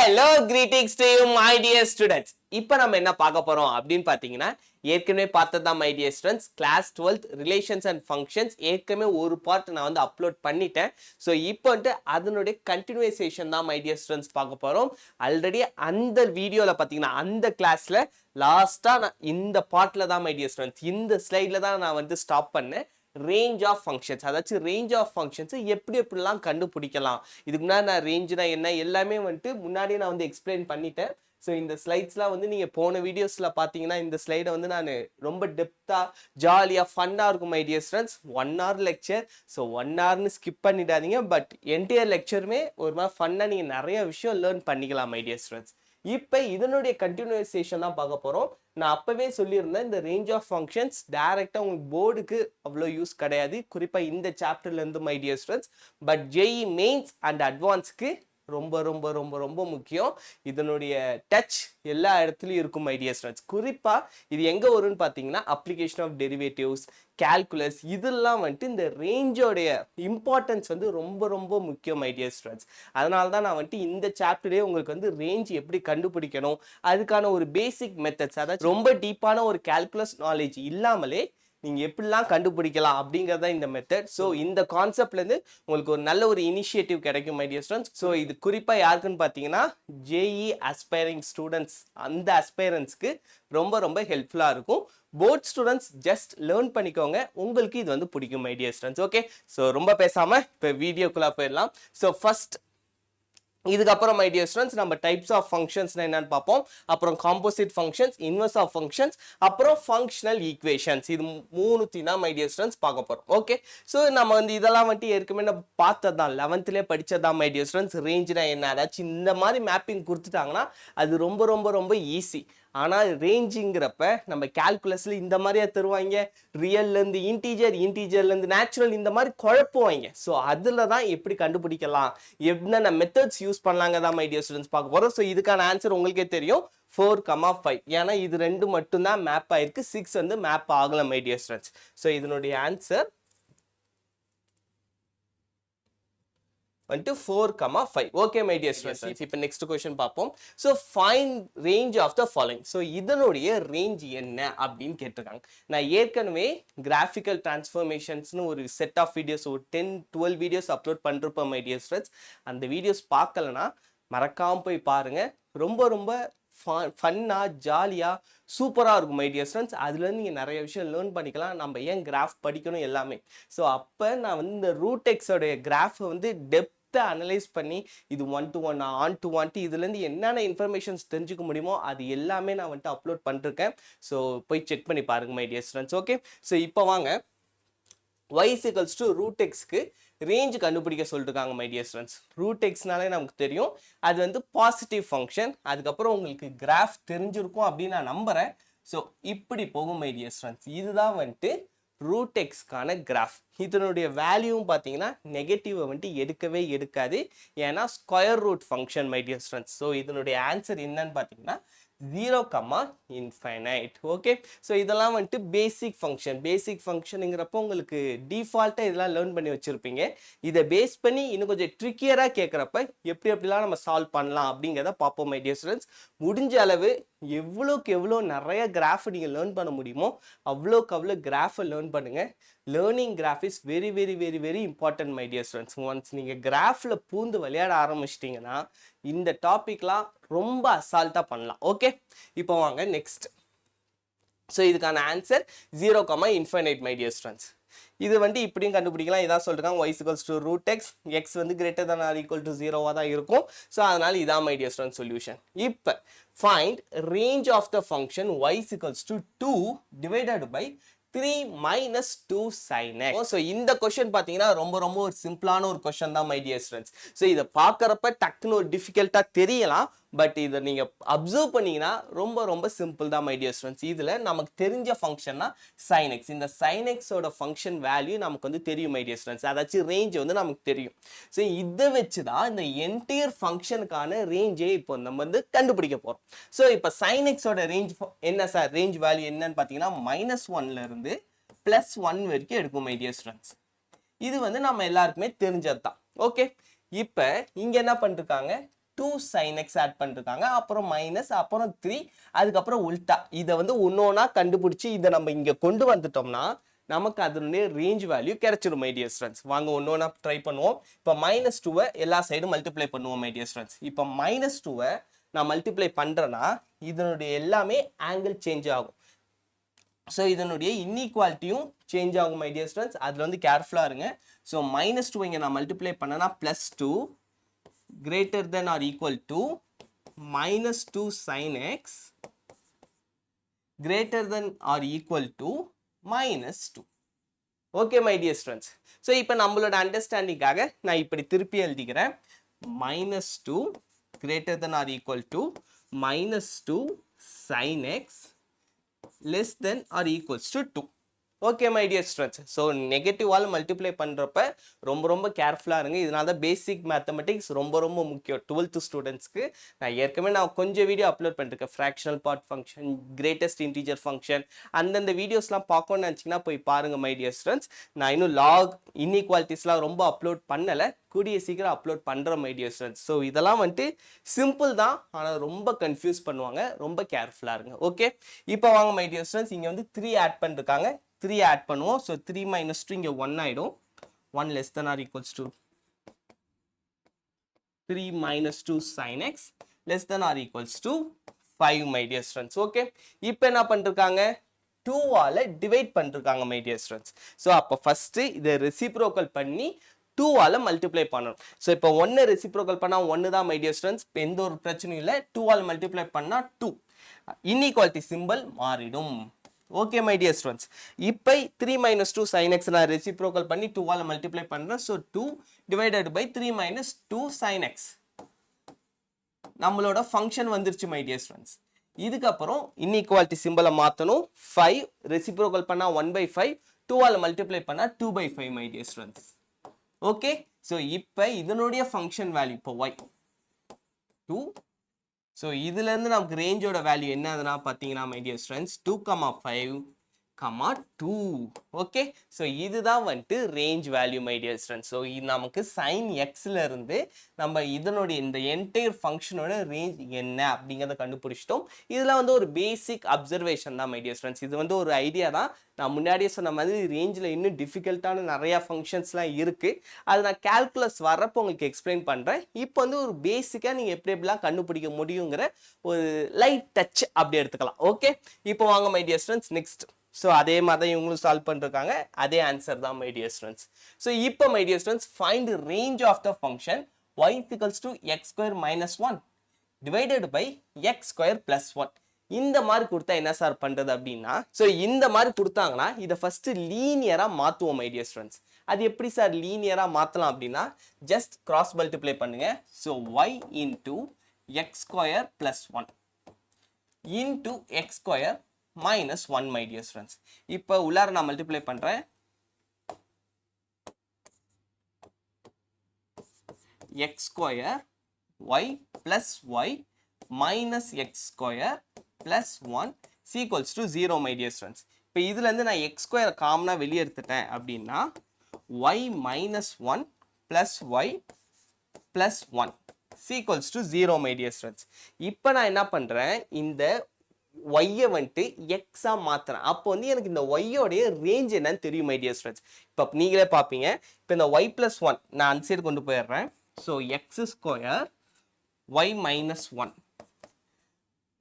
Hello, greetings to you, my dear students. இப்போ நம்ம என்ன பார்க்க போறோம் அப்படின்னு பாத்தீங்கன்னா ஏற்கனவே பார்த்ததா my dear students class 12th relations and functions ஏற்கனவே ஒரு பார்ட் நான் வந்து அப்லோட் பண்ணிட்டேன். சோ இப்போ வந்து அதனுடைய கண்டினியூவேஷன் தான் my dear students பார்க்க போறோம். ஆல்ரெடி அந்த வீடியோல பாத்தீங்கன்னா அந்த கிளாஸ்ல லாஸ்டா இந்த பார்ட்ல தான் my dear students இந்த ஸ்லைட்ல தான் நான் வந்து ஸ்டாப் பண்ணேன். range of functions அதாச்சும் range of functions எப்படிலாம் கண்டுபிடிக்கலாம் இதுக்கு முன்னாடி நான் ரேஞ்ச்னா என்ன எல்லாமே வந்து முன்னாடியே நான் வந்து எக்ஸ்பிளைன் பண்ணிட்டேன். ஸோ இந்த ஸ்லைட்ஸ்லாம் வந்து நீங்கள் போன வீடியோஸில் பார்த்தீங்கன்னா இந்த ஸ்லைடை வந்து நான் ரொம்ப டெப்த்தாக ஜாலியாக ஃபன்னாக இருக்கும் my dear students 1 hour lecture. So 1 hourனு ஸ்கிப் பண்ணிடாதீங்க. பட் என்டையர் லெக்சருமே ஒரு மாதிரி ஃபன்னாக நீங்கள் நிறைய விஷயம் லேர்ன் பண்ணிக்கலாம் மை டியர் ஸ்டூடெண்ட்ஸ். இப்போ இதனுடைய கண்டினியூவேஷன் தான் பார்க்க போகிறோம். நான் அப்பவே சொல்லியிருந்தேன் இந்த ரேஞ்ச் ஆஃப் ஃபங்க்ஷன்ஸ் டைரக்டா உங்களுக்கு போர்டுக்கு அவ்வளோ யூஸ் கிடையாது, குறிப்பா இந்த சாப்டர்ல இருந்து my dear students. But JEE mains and அட்வான்ஸ்க்கு ரொம்ப ரொம்ப ரொம்ப ரொம்ப முக்கியம். இதனுடைய டச் எல்லா இடத்துலையும் இருக்கும் மை டியர் ஸ்டூடெண்ட்ஸ். குறிப்பா இது எங்க வரும்னு பார்த்தீங்கன்னா அப்ளிகேஷன் ஆஃப் டெரிவேட்டிவ்ஸ், கால்குலஸ், இதெல்லாம் வந்துட்டு இந்த ரேஞ்சோடைய இம்பார்ட்டன்ஸ் வந்து ரொம்ப ரொம்ப முக்கியம் மை டியர் ஸ்டூடெண்ட்ஸ். அதனால தான் நான் வந்துட்டு இந்த சாப்டர்லேயே உங்களுக்கு வந்து ரேஞ்ச் எப்படி கண்டுபிடிக்கணும் அதுக்கான ஒரு பேசிக் மெத்தட்ஸ், அதாவது ரொம்ப டீப்பான ஒரு கால்குலஸ் நாலேஜ் இல்லாமலே நீங்க எப்படிலாம் கண்டுபிடிக்கலாம் அப்படிங்கறத இந்த மெத்தட். ஸோ இந்த கான்செப்ட்ல இருந்து உங்களுக்கு ஒரு நல்ல ஒரு இனிஷியேட்டிவ் கிடைக்கும் மை டியர் ஸ்டூடெண்ட்ஸ். ஸோ இது குறிப்பா யாருக்குன்னு பாத்தீங்கன்னா JEE அஸ்பைரிங் ஸ்டூடெண்ட்ஸ், அந்த அஸ்பைரன்ஸ்க்கு ரொம்ப ரொம்ப ஹெல்ப்ஃபுல்லா இருக்கும். போர்ட் ஸ்டூடெண்ட்ஸ் ஜஸ்ட் லேர்ன் பண்ணிக்கோங்க, உங்களுக்கு இது வந்து பிடிக்கும் my dear students. Okay, so ரொம்ப பேசாம இப்போ வீடியோக்குள்ள போயிடலாம். ஸோ ஃபர்ஸ்ட் இதுக்கப்புறம் மை டியர் ஸ்டூடெண்ட்ஸ் நம்ம டைப்ஸ் ஆஃப் ஃபங்க்ஷன்ஸ் என்னன்னு பார்ப்போம். அப்புறம் composite functions, inverse of functions, அப்புறம் ஃபங்க்ஷனல் ஈக்குவேஷன்ஸ். இது மூணுத்தையும் தான் மை டியர் ஸ்டூடெண்ட்ஸ் பார்க்க போறோம். ஓகே, ஸோ நம்ம வந்து இதெல்லாம் வந்துட்டு ஏற்கனவே நம்ம பார்த்ததான் 11th படிச்சதான் மை டியர் ஸ்டூடெண்ட்ஸ். ரேஞ்ச்னா என்ன, அதாச்சும் இந்த மாதிரி மேப்பிங் கொடுத்துட்டாங்கன்னா அது ரொம்ப ரொம்ப ரொம்ப ஈஸி. ஆனால் ரேஞ்சுங்கிறப்ப நம்ம கால்குலஸ்ல இந்த மாதிரியா தருவாங்க, ரியல்லேருந்து இன்டீஜர், இன்டீஜர்லேருந்து நேச்சுரல், இந்த மாதிரி குழப்புவாங்க. ஸோ அதில் தான் எப்படி கண்டுபிடிக்கலாம், என்னென்ன மெத்தட்ஸ் யூஸ் பண்ணலாங்க தான் மை டியர் ஸ்டூடெண்ட்ஸ் பார்க்க போகிறோம். ஸோ இதுக்கான ஆன்சர் உங்களுக்கே தெரியும், 4,5. ஏன்னா இது ரெண்டு மட்டும்தான் மேப் ஆயிருக்கு, 6 வந்து மேப் ஆகல மை டியர் ஸ்டூடெண்ட்ஸ். ஸோ இதனுடைய ஆன்சர் வந்துட்டு 4,5. Okay my dear students. இப்போ நெக்ஸ்ட் கொஸ்டின் பார்ப்போம். So find range of the following. So இதனுடைய ரேஞ்ச் என்ன அப்படின்னு கேட்டிருக்காங்க. நான் ஏற்கனவே கிராஃபிக்கல் டிரான்ஸ்ஃபர்மேஷன்ஸ்னு ஒரு செட் ஆஃப் வீடியோஸ் ஒரு 10-12 வீடியோஸ் அப்லோட் பண்ணிருப்பேன் மை டியர் ஸ்டூடெண்ட்ஸ். அந்த வீடியோஸ் பார்க்கலன்னா மறக்காம போய் பாருங்க. ரொம்ப ரொம்ப ஃபன்னா ஜாலியாக சூப்பராக இருக்கும் மை டியர் ஸ்டூடெண்ட்ஸ். அதுலேருந்து நீங்கள் நிறைய விஷயம் லேர்ன் பண்ணிக்கலாம். நம்ம ஏன் கிராஃப் படிக்கணும் எல்லாமே. ஸோ அப்போ நான் வந்து இந்த ரூட் எக்ஸோடைய கிராஃபை வந்து அனலைஸ் பண்ணி இது 1 to 1 on to 1 இதுலேருந்து என்னென்ன இன்ஃபர்மேஷன்ஸ் தெரிஞ்சுக்க முடியுமோ அது எல்லாமே நான் வந்துட்டு அப்லோட் பண்ணிருக்கேன். ஸோ போய் செக் பண்ணி பாருங்க my dear students. Okay, so இப்போ வாங்க y = root xக்கு ரேஞ்ச் கண்டுபிடிக்க சொல்லிருக்காங்க மை டியர் ஸ்டூடெண்ட்ஸ். ரூட் எக்ஸ்னாலே நமக்கு தெரியும் அது வந்து பாசிட்டிவ் ஃபங்க்ஷன். அதுக்கப்புறம் உங்களுக்கு கிராஃப் தெரிஞ்சிருக்கும் அப்படின்னு நான் நம்புறேன். ஸோ இப்படி போகும் மை டியர் ஸ்டூடெண்ட்ஸ். இதுதான் வந்துட்டு ரூட் எக்ஸ்க்கான கிராஃப். இதனுடைய வேல்யூவும் பார்த்தீங்கன்னா நெகட்டிவை வந்துட்டு எடுக்கவே எடுக்காது, ஏன்னா square root function my dear students. So இதனுடைய ஆன்சர் என்னன்னு பார்த்தீங்கன்னா 0,∞. ஓகே, ஸோ இதெல்லாம் வந்துட்டு பேசிக் ஃபங்க்ஷன். பேசிக் ஃபங்க்ஷனுங்கிறப்போ உங்களுக்கு டிஃபால்ட்டாக இதெல்லாம் லேர்ன் பண்ணி வச்சுருப்பீங்க. இதை பேஸ் பண்ணி இன்னும் கொஞ்சம் ட்ரிக்கியராக கேட்குறப்ப எப்படிலாம் நம்ம சால்வ் பண்ணலாம் அப்படிங்கிறத பார்ப்போம் மை டியர் ஸ்டூடெண்ட்ஸ். முடிஞ்ச அளவு எவ்வளோக்கு எவ்வளோ நிறைய கிராஃப் நீங்கள் லேர்ன் பண்ண முடியுமோ அவ்வளோக்கு அவ்வளோ கிராஃபை லேர்ன் பண்ணுங்கள். Learning graph is very very very very important my dear students. Once நீங்கள் கிராஃபில் பூந்து விளையாட ஆரம்பிச்சிட்டிங்கன்னா இந்த டாபிக்லாம் ரொம்ப அசால்ட்டாக பண்ணலாம். ஓகே, இப்போ வாங்க நெக்ஸ்ட். ஸோ இதுக்கான ஆன்சர் 0,∞ மை டியர் ஸ்டூடெண்ட்ஸ். இது வந்து இப்படியும் கண்டுபிடிக்கலாம். இதான் சொல்லிருக்காங்க y = root x, x வந்து greater than or equal to 0 தான் இருக்கும். ஸோ அதனால இதான் மை டியர் ஸ்டூடெண்ட்ஸ் சொல்யூஷன். இப்போ find range of the function y = 2 divided by 3 - 2 sin x. So இந்த கொஸ்டின் பார்த்தீங்கன்னா ரொம்ப ரொம்ப ஒரு சிம்பிளான ஒரு கொஸ்டின் தான் மை டியர் ஸ்டூடெண்ட்ஸ். ஸோ இதை பார்க்குறப்ப டக்குன்னு ஒரு டிஃபிகல்ட்டாக தெரியலாம், பட் இதை நீங்கள் அப்சர்வ் பண்ணீங்கன்னா ரொம்ப ரொம்ப சிம்பிள் தான் மை டியர் ஸ்டூடெண்ட்ஸ். இதில் நமக்கு தெரிஞ்ச ஃபங்க்ஷன்னா sin x. இந்த sin xோட ஃபங்க்ஷன் வேல்யூ நமக்கு வந்து தெரியும் மை டியர் ஸ்டூடெண்ட்ஸ், அதாச்சும் ரேஞ்ச் வந்து நமக்கு தெரியும். ஸோ இதை வச்சு தான் இந்த என்டையர் ஃபங்க்ஷனுக்கான ரேஞ்சே இப்போ நம்ம வந்து கண்டுபிடிக்க போகிறோம். ஸோ இப்போ sin xோட ரேஞ்ச் என்ன சார், ரேஞ்ச் வேல்யூ என்னன்னு பார்த்தீங்கன்னா -1 இருந்து +1 வரைக்கும் எடுக்கும் மை டியர் ஸ்டூடெண்ட்ஸ். இது வந்து நம்ம எல்லாருக்குமே தெரிஞ்சது தான். ஓகே, இப்போ இங்கே என்ன பண்ணிருக்காங்க, 2 sin x ஆட் பண்ணிருக்காங்க அப்புறம் மைனஸ் அப்புறம் 3 அதுக்கப்புறம் உல்டா இதை வந்து ஒன்னொன்னா கண்டுபிடிச்சி இதை நம்ம இங்க கொண்டு வந்துட்டோம்னா நமக்கு அதனுடைய ரேஞ்ச் வேல்யூ கிடைச்சிடும் மை டியர் ஸ்டூடெண்ட்ஸ் வாங்க ஒன்னொன்னா ட்ரை பண்ணுவோம் இப்போ -2 எல்லா சைடும் மல்டிப்ளை பண்ணுவோம் மை டியர் ஸ்டூடெண்ட்ஸ் இப்போ -2 நான் மல்டிப்ளை பண்றேன்னா இதனுடைய எல்லாமே ஆங்கிள் சேஞ்ச் ஆகும் ஸோ இதனுடைய இன்இக்வாலிட்டியும் சேஞ்ச் ஆகும் மை டியர் ஸ்டூடெண்ட்ஸ் அதில் வந்து கேர்ஃபுல்லாக இருங்க ஸோ -2 இங்கே நான் மல்டிப்ளை பண்ணனா +2 greater than or equal to -2 sin x greater than or equal to -2 okay my dear students so இப்போ நம்மளோட அண்டர்ஸ்டாண்டிங்காக நான் இப்படி திருப்பி எழுதிக்கிறேன் -2 greater than or equal to -2 sin x less than or equals to 2 okay my dear students so negative all multiply பண்றப்ப ரொம்ப கேர்ஃபுல்லா இருங்க இதனால தான் பேசிக் மேத்தமெட்டிக்ஸ் ரொம்ப முக்கியம் 12th ஸ்டூடெண்ட்ஸ்க்கு நான் கொஞ்சம் வீடியோ அப்லோட் பண்ணிருக்கேன் fractional part function greatest integer function அந்த வீடியோஸ்லாம் பார்க்கணும்னு நினைச்சீங்கன்னா போய் பாருங்க மை டியர் ஸ்டூடெண்ட்ஸ் நான் இன்னும் லாக் இன்இக்வாலிட்டிஸ்லாம் ரொம்ப அப்லோட் பண்ணல கூடிய சீக்கிரம் அப்லோட் பண்றேன் மை டியர் ஸ்டூடெண்ட்ஸ் ஸோ இதெல்லாம் வந்துட்டு சிம்பிள் தான் ஆனால் ரொம்ப கன்ஃபியூஸ் பண்ணுவாங்க ரொம்ப கேர்ஃபுல்லா இருங்க ஓகே இப்போ வாங்க மை டியர் ஸ்டூடெண்ட்ஸ் இங்க வந்து 3 ஆட் பண்ணிருக்காங்க 3 ஆட் பண்ணுவோம் ஸோ 3 - 2 இங்கே 1 ஆயிடும் 1 less than or equals to 3 - 2 sin x less than or equals to 5 my dear students okay இப்போ என்ன பண்ணிருக்காங்க 2 ஆல டிவைட் பண்ணிருக்காங்க my dear students ஸோ அப்போ ஃபர்ஸ்ட் இதை ரெசிப்ரோக்கல் பண்ணி 2 ஆல மல்டிப்ளை பண்ணணும் ஸோ இப்போ 1 ரெசிப்ரோக்கல் பண்ணா 1 தான் my dear students எந்த ஒரு பிரச்சனையும் இல்லை 2 ஆல மல்டிப்ளை பண்ணா 2 இன்இக்வாலிட்டி சிம்பிள் மாறிடும் okay my dear students இப்போ 3 - 2 sin x நான் ரெசிப்ரோக்கல் பண்ணி 2 ஆல மல்டிப்ளை பண்றேன் so 2 divided by 3 - 2 sin x நம்மளோட ஃபங்க்ஷன் வந்துருச்சு my dear students இதுக்கு அப்புறம் இன்இக்வாலிட்டி சிம்பலை மாத்தணும் 5 ரெசிப்ரோக்கல் பண்ணா 1/5 2 ஆல மல்டிப்ளை பண்ணா 2/5 my dear students okay so இப்போ இதனுடைய ஃபங்க்ஷன் வேல்யூ இப்போ y 2 so இதுல இருந்து நமக்கு ரேஞ்சோட வேல்யூ என்ன ஆகுதுனா பாத்தீங்கன்னா my dear students 2, 5, 2 okay so இதுதான் வந்துட்டு range value my dear students so இது நமக்கு sin x ல இருந்து நம்ம இதனுடைய இந்த என்டையர் ஃபங்க்ஷனோட ரேஞ்ச் என்ன அப்படிங்கறத கண்டுபிடிச்சிட்டோம் இதெல்லாம் வந்து ஒரு பேசிக் அப்சர்வேஷன் தான் my dear students இது வந்து ஒரு ஐடியா தான் நான் முன்னாடியே சொன்ன மாதிரி ரேஞ்சில் இன்னும் டிஃபிகல்ட்டான நிறைய ஃபங்க்ஷன்ஸ்லாம் இருக்கு அது நான் கால்குலஸ் வரப்போ உங்களுக்கு எக்ஸ்பிளைன் பண்றேன் இப்போ வந்து ஒரு பேசிக்கா நீங்க எப்படிலாம் கண்டுபிடிக்க முடியுங்கிற ஒரு லைட் டச் அப்படி எடுத்துக்கலாம் ஓகே இப்போ வாங்க my dear students next so அதே மாதிரி இவங்களும் சால்வ் பண்ணிருக்காங்க அதே ஆன்சர் தான் my dear students ஸோ இப்போ my dear students find range of the function y equals to x square minus 1 divided by x square plus 1 இந்த மாதிரி கொடுத்தா என்ன சார் பண்றது அப்படின்னா ஸோ இந்த மாதிரி கொடுத்தாங்கன்னா இதை ஃபர்ஸ்ட் லீனியரா மாத்துவோம் my dear students அது எப்படி சார் லீனியரா மாத்தலாம் அப்படின்னா ஜஸ்ட் கிராஸ் மல்டிப்ளை பண்ணுங்க so y into x square plus 1 into x square minus 1 my dear students இப்போ உள்ளார நான் மல்டிப்ளை பண்றேன் x square y plus y minus x square plus 1 is equals to 0 my dear students இப்போ இதுல இருந்து நான் x square காமனா வெளிய எடுத்துட்டேன் அப்படின்னா y minus 1 plus y plus 1 is equals to 0 my dear students இப்போ நான் என்ன பண்றேன் இந்த y வந்துட்டு x ஆ மாத்துறேன் அப்போ வந்து எனக்கு இந்த y உடைய ரேஞ்ச் என்னன்னு தெரியும் my dear students இப்போ நீங்களே பாப்பீங்க இப்போ இந்த y plus 1 நான் அந்த சைடு கொண்டு போயிடுறேன் so x square y minus 1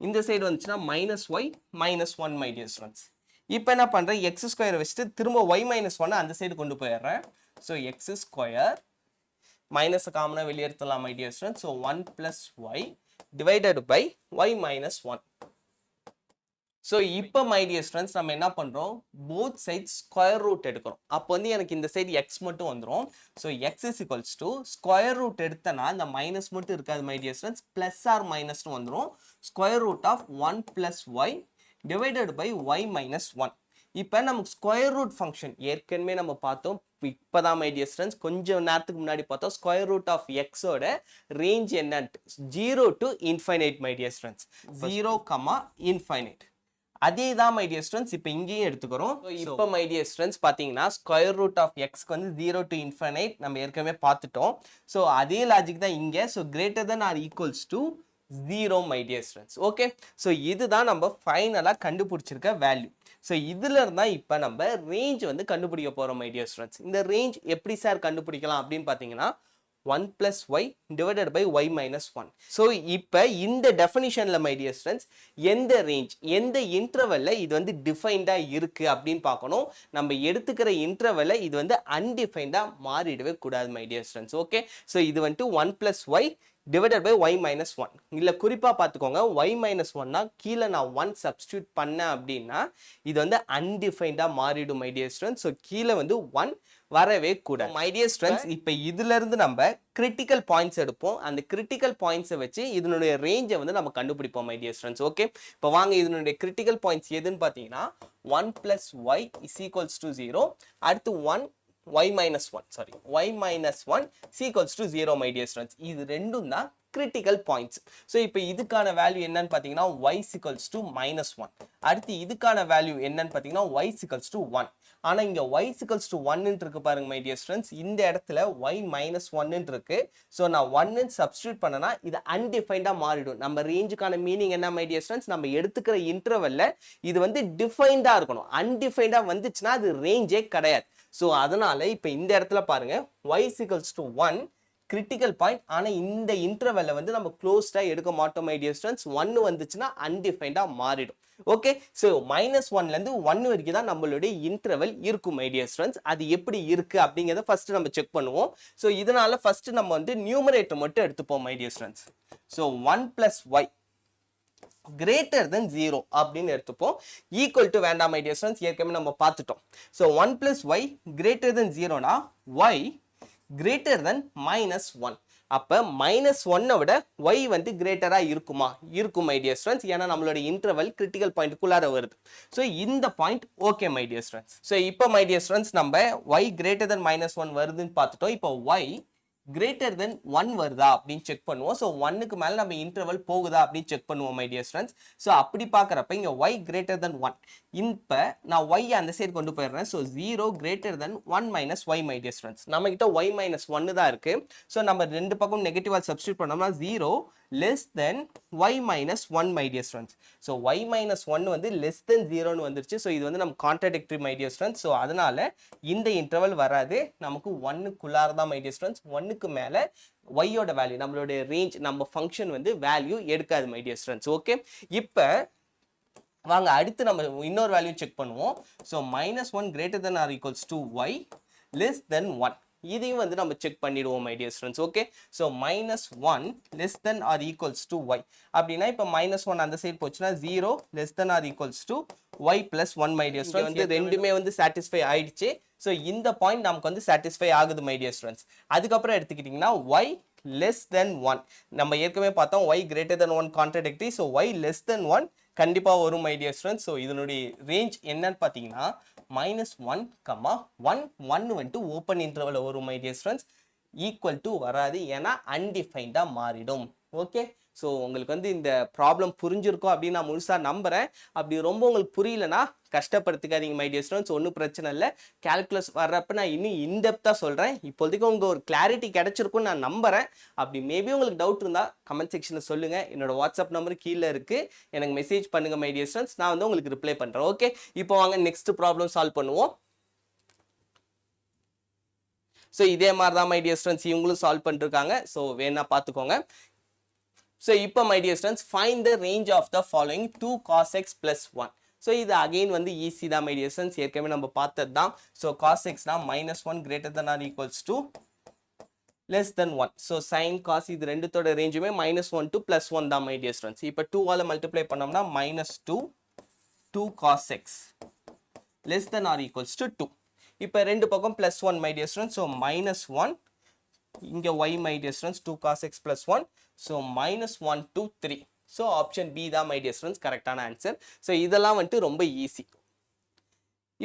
இந்த சைடு வந்துச்சுன்னா -y -1 my dear students இப்போ என்ன பண்றேன் x ஸ்கொயர் வச்சுட்டு திரும்ப y -1 அந்த சைடு கொண்டு போயிடுறேன் so x ஸ்கொயர் மைனஸ் காமனா வெளிய எடுத்துடலாம் my dear students so 1 plus y divided by y minus 1 so இப்போ my dear students நம்ம என்ன பண்றோம் both sides square root எடுக்கிறோம் அப்போ வந்து எனக்கு இந்த சைடு x மட்டும் வந்துரும் so x is equals to square root எடுத்தனா இந்த மைனஸ் மட்டும் இருக்காது my dear students plus or minus னு வந்துரும் square root of 1 plus y divided by y minus 1 இப்போ நமக்கு square root function ஏற்கனவே நம்ம பார்த்தோம் இப்போதான் my dear students கொஞ்சம் நேரத்துக்கு முன்னாடி பார்த்தோம் square root of x ஓட range என்ன 0 to infinite my dear students 0, infinite அதே தான் மை டியர் ஸ்டூடெண்ட்ஸ் இப்போ இங்கேயும் எடுத்துக்கிறோம். இப்போ மை டியர் ஸ்டூடெண்ட்ஸ் பார்த்தீங்கன்னா ஸ்கொயர் ரூட் ஆஃப் எக்ஸ்க்கு வந்து 0 to infinite நம்ம ஏற்கனவே பார்த்துட்டோம். ஸோ அதே லாஜிக் தான் இங்கே. So greater than or equals to 0 my dear students. Okay, so இதுதான் நம்ம ஃபைனலாக கண்டுபிடிச்சிருக்க வேல்யூ. ஸோ இதுல இருந்தா இப்போ நம்ம ரேஞ்ச் வந்து கண்டுபிடிக்க போறோம் மை டியர் ஸ்டூடெண்ட்ஸ். இந்த ரேஞ்ச் எப்படி சார் கண்டுபிடிக்கலாம் அப்படின்னு பார்த்தீங்கன்னா 1 plus y divided by y minus 1. So, இப்போ இந்த definitionல my dear students எந்த range, எந்த intervalல இது வந்து defined இருக்கு அப்படின்னு பார்க்கணும். நம்ம எடுத்துக்கிற intervalல இது வந்து undefined மாறிடவே கூடாது my dear students. Okay, so இது வந்து 1 plus y divided by y minus 1. இல்ல குறிப்பா பார்த்துக்கோங்க, y minus 1 னா கீழே நான் 1 substitute பண்ணேன் அப்படின்னா இது வந்து undefined மாறிடும் my dear students. so கீழே வந்து 1 வரவே கூடாது my dear students. இப்போ இதுல இருந்து நம்ம critical points எடுப்போம். அந்த critical points வச்சு இதனுடைய ரேஞ்சை வந்து நம்ம கண்டுபிடிப்போம் my dear students. ஓகே, இப்போ வாங்க இதனுடைய critical points எதுன்னு பார்த்தீங்கன்னா 1 plus y is equals to 0. அடுத்து 1 y minus 1 sorry y minus 1 is equals to 0 my dear students. இது ரெண்டும் தான் critical points. so இப்போ இதுக்கான வேல்யூ என்னன்னு பார்த்தீங்கன்னா y is equals to minus 1. அடுத்து இதுக்கான வேல்யூ என்னன்னு பார்த்தீங்கன்னா y is equals to 1. ஆனா இங்க y is equals to 1 இருக்கு பாருங்க my dear students. இந்த இடத்துல y minus 1 இருக்கு. so நான் 1 சப்ஸ்டிட்யூட் பண்ணனா இது undefined மாறிடும். நம்ம ரேஞ்சுக்கான மீனிங் என்ன my dear students? நம்ம எடுத்துக்கிற இன்டர்வல்ல இது வந்து டிஃபைன்டா இருக்கணும். அன்டிஃபைன்டா வந்துச்சுன்னா அது ரேஞ்சே கிடையாது. so அதனால இப்போ இந்த இடத்துல பாருங்க y is equals to 1 critical point. ஆனா இந்த இன்டர்வல்ல வந்து நம்ம க்ளோஸ்டா எடுக்க மாட்டோம் my dear students. 1 வந்துச்சுன்னா அன்டிஃபைன்டா மாறிடும். ஓகே, சோ -1ல இருந்து 1 வரைக்கும் தான் நம்மளுடைய இன்டர்வல் இருக்கும் my dear students. அது எப்படி இருக்கு அப்படிங்கறத ஃபர்ஸ்ட் நம்ம செக் பண்ணுவோம். சோ இதனால ஃபர்ஸ்ட் நம்ம வந்து நியூமரேட்டர் மட்டும் எடுத்துப்போம் my dear students. So 1 plus y greater than 0 அப்படின்னு எடுத்துப்போம். ஈக்குவல் டு வேண்டாம் my dear students, ஏற்கனவே நம்ம பார்த்துட்டோம். So 1 plus y greater than 0 னா y greater than minus 1. அப்ப -1 விட y வந்து கிரேட்டரா இருக்குமா? இருக்கும் my dear students. ஏன்னா நம்மளோட இன்டர்வல் கிரிட்டிக்கல் பாயிண்ட்க்குள்ளார வருது. சோ இந்த point okay my dear students. So இப்போ my dear students நம்ம y greater than -1 வருதுன்னு பார்த்துட்டோம். இப்போ y greater than 1 வருதா அப்படின்னு செக் பண்ணுவோம். ஸோ 1க்கு மேலே நம்ம இன்டர்வல் போகுதா அப்படின்னு செக் பண்ணுவோம் my dear students. ஸோ அப்படி பார்க்குறப்ப இங்கே y greater than 1. இப்போ நான் y அந்த சைடு கொண்டு போயிடுறேன். So 0 greater than 1 minus y my dear students. நம்ம கிட்ட y minus 1 தான் இருக்கு. ஸோ நம்ம ரெண்டு பக்கம் நெகட்டிவா சப்ஸ்டியூட் பண்ணோம்னா 0 less than y minus 1 my dear students. So y minus 1 வந்து less than 0ன்னு வந்துருச்சு. ஸோ இது வந்து நம்ம contradictory my dear students. So அதனால இந்த இன்டர்வல் வராது. நமக்கு 1க்குள்ளார தான் my dear students. 1க்கு மேல y ஓட வேல்யூ நம்மளோட ரேஞ்ச் நம்ம ஃபங்க்ஷன் வந்து வேல்யூ எடுக்காது my dear students. ஓகே, இப்போ வாங்க அடுத்து நம்ம இன்னொரு வேல்யூ செக் பண்ணுவோம். So -1 greater than or equals to y less than 1. இதையும் வந்து நம்ம செக் பண்ணிடுவோம் my dear students. Okay, so -1 less than or equals to y அப்படின்னா இப்போ -1 அந்த சைடு போச்சுன்னா 0 less than or equals to y plus 1 my dear students. வந்து ரெண்டுமே வந்து சாட்டிஸ்ஃபை ஆயிடுச்சு. ஸோ இந்த பாயிண்ட் நமக்கு வந்து சாட்டிஸ்ஃபை ஆகுது my dear students. அதுக்கப்புறம் எடுத்துக்கிட்டிங்கன்னா y less than 1. நம்ம ஏற்கனவே பார்த்தோம் y greater than 1 contradictory. So y less than 1 கண்டிப்பா வரும் my dear students. ஸோ இதனுடைய ரேஞ்ச் என்னன்னு பார்த்தீங்கன்னா -1, 1 வந்துட்டு ஓப்பன் இன்டர்வல் வரும் my dear students. Equal to வராது, ஏன்னா அன்டிஃபைன்டா மாறிடும். ஓகே, ஸோ உங்களுக்கு வந்து இந்த ப்ராப்ளம் புரிஞ்சிருக்கும் அப்படின்னு நான் முழுசாக நம்புகிறேன். அப்படி ரொம்ப உங்களுக்கு புரியலன்னா கஷ்டப்படுத்திக்காதீங்க my dear students. ஒன்றும் பிரச்சனை இல்லை. கால்குலஸ் வர்றப்ப நான் இன்னும் இன்டெப்த்தாக சொல்கிறேன். இப்போதைக்கு உங்களுக்கு ஒரு கிளாரிட்டி கிடைச்சிருக்கும்னு நான் நம்புகிறேன். அப்படி மேபி உங்களுக்கு டவுட் இருந்தால் கமெண்ட் செக்ஷனில் சொல்லுங்கள். என்னோட வாட்ஸ்அப் நம்பர் கீழே இருக்குது, எனக்கு மெசேஜ் பண்ணுங்கள் my dear students. நான் வந்து உங்களுக்கு ரிப்ளை பண்ணுறேன். ஓகே, இப்போ வாங்க நெக்ஸ்ட் ப்ராப்ளம் சால்வ் பண்ணுவோம். ஸோ இதே மாதிரி தான் my dear students இவங்களும் சால்வ் பண்ணிருக்காங்க. ஸோ வேணா பார்த்துக்கோங்க. So இப்போ my dear students find the range of the following 2 cos x plus 1. So இது again வந்து easy தான் my dear students, ஏற்கனவே நம்ம பார்த்தது தான். So cos x னா -1 greater than or equals to less than 1. So sin cos இது ரெண்டுத்தோட ரேஞ்சுமே -1 to +1 தான் my dear students. இப்போ 2 ஆல மல்டிப்ளை பண்ணோம்னா -2 cos x less than or equals to 2. இப்போ ரெண்டு பக்கம் +1 my dear students. So -1 இங்க y my dear students 2 cos x plus 1. So -1 to 3. So option B தான் my dear students கரெக்டான ஆன்சர். So இதெல்லாம் வந்துட்டு ரொம்ப ஈஸி.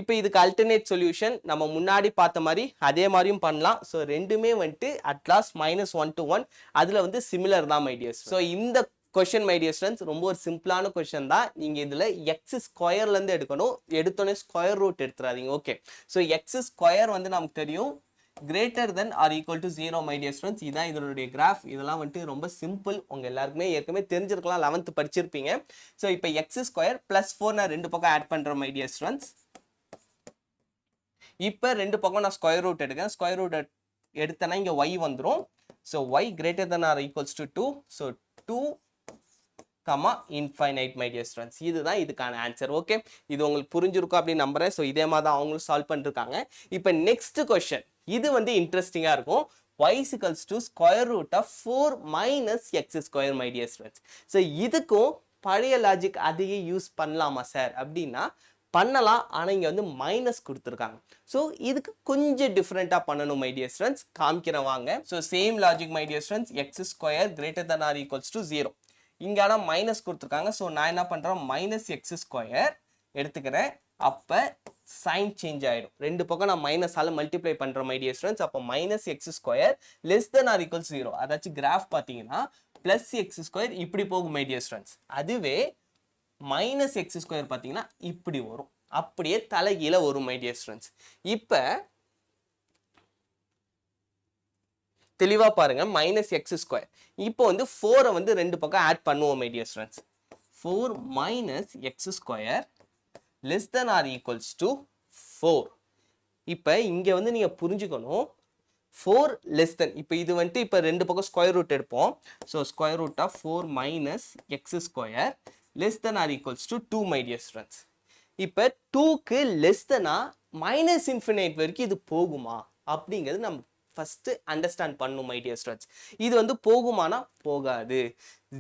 இப்போ இதுக்கு அல்டர்னேட் சொல்யூஷன் நம்ம முன்னாடி பார்த்த மாதிரி அதே மாதிரியும் பண்ணலாம். ஸோ ரெண்டுமே வந்துட்டு அட் லாஸ்ட் -1 to 1 அதில் வந்து சிமிலர் தான் my dear. ஸோ இந்த கொஸ்டின் மை டியர் ஸ்டூடெண்ட்ஸ் ரொம்ப ஒரு சிம்பிளான கொஸ்டின் தான். நீங்க இதுல எக்ஸ் ஸ்கொயர்ல இருந்து எடுக்கணும். எடுத்தோடனே ஸ்கொயர் ரூட் எடுத்துறாதீங்க. ஓகே, ஸோ எக்ஸ் ஸ்கொயர் வந்து நமக்கு தெரியும் greater than or equal to 0 my dear students. இதான் இதனுடைய கிராஃப். இதெல்லாம் வந்துட்டு ரொம்ப சிம்பிள், உங்க எல்லாருக்குமே ஏற்கனவே தெரிஞ்சிருக்கலாம், 11th படிச்சிருப்பீங்க. ஸோ இப்போ எக்ஸ் ஸ்கொயர் பிளஸ் 4 நான் ரெண்டு பக்கம் ஆட் பண்றேன் மை டியர் ஸ்டூடெண்ட்ஸ். இப்போ ரெண்டு பக்கம் நான் ஸ்கொயர் ரூட் எடுக்கிறேன். ஸ்கொயர் ரூட் எடுத்தேன்னா இங்க y வந்துடும். So y greater than or equals to 2. So 2 infinite my dear students. இதுதான் இதுக்கான ஆன்சர். ஓகே, இது உங்களுக்கு புரிஞ்சிருக்கும் அப்படின்னு நம்புறேன். ஸோ இதே மாதிரி தான் அவங்களும் சால்வ் பண்ணிருக்காங்க. இப்போ நெக்ஸ்ட் கொஸ்டின், இது வந்து இன்ட்ரெஸ்டிங்கா இருக்கும். y is equals to square root of 4 minus x square my dear students. So இதுக்கும் பழைய லாஜிக் அதையே யூஸ் பண்ணலாமா சார் அப்படின்னா பண்ணலாம். ஆனால் இங்கே வந்து மைனஸ் கொடுத்துருக்காங்க. ஸோ இதுக்கு கொஞ்சம் டிஃப்ரெண்ட்டாக பண்ணணும் மை டியர் ஸ்டூடெண்ட்ஸ். காமிக்கிறேன் வாங்க. So same logic my dear students, x square greater than or equals to 0. இங்கே ஆனால் மைனஸ் கொடுத்துருக்காங்க. ஸோ நான் என்ன பண்ணுறேன், மைனஸ் எக்ஸ் ஸ்கொயர் எடுத்துக்கிறேன். அப்போ சைன் சேஞ்ச் ஆகிடும். ரெண்டு பக்கம் நான் மைனஸால் மல்டிப்ளை பண்ணுறேன் மை டியர் ஸ்டூடெண்ட்ஸ். அப்போ minus x square less than or equals 0. அதாச்சும் கிராஃப் பார்த்தீங்கன்னா பிளஸ் எக்ஸ் ஸ்கொயர் இப்படி போகும் மை டியர் ஸ்டூடெண்ட்ஸ். அதுவே மைனஸ் எக்ஸ் ஸ்கொயர் பார்த்தீங்கன்னா இப்படி வரும், அப்படியே தலைகீழ வரும் மை டியர் ஸ்டூடெண்ட்ஸ். இப்போ தெளிவா பாருங்க, மைனஸ் எக்ஸ் ஸ்கொயர். இப்போ வந்து 4 வந்து ரெண்டு பக்கம் ஆட் பண்ணுவோம் my dear students. 4 minus x square less than or equals to 4. இப்போ இங்க வந்து நீங்க புரிஞ்சுக்கணும், 4 லெஸ் தென். இப்போ இது வந்துட்டு இப்போ ரெண்டு பக்கம் ஸ்கொயர் ரூட் எடுப்போம். So square root of 4 minus x square less than or equals to 2 my dear students. இப்போ 2க்கு லெஸ் தெனா மைனஸ் இன்ஃபினைட் வரைக்கும் இது போகுமா அப்படிங்கிறது நம்ம ஃபர்ஸ்ட் அண்டர்ஸ்டாண்ட் பண்ணணும் மை டியர் ஸ்டூடெண்ட்ஸ். இது வந்து போகுமானா போகாது,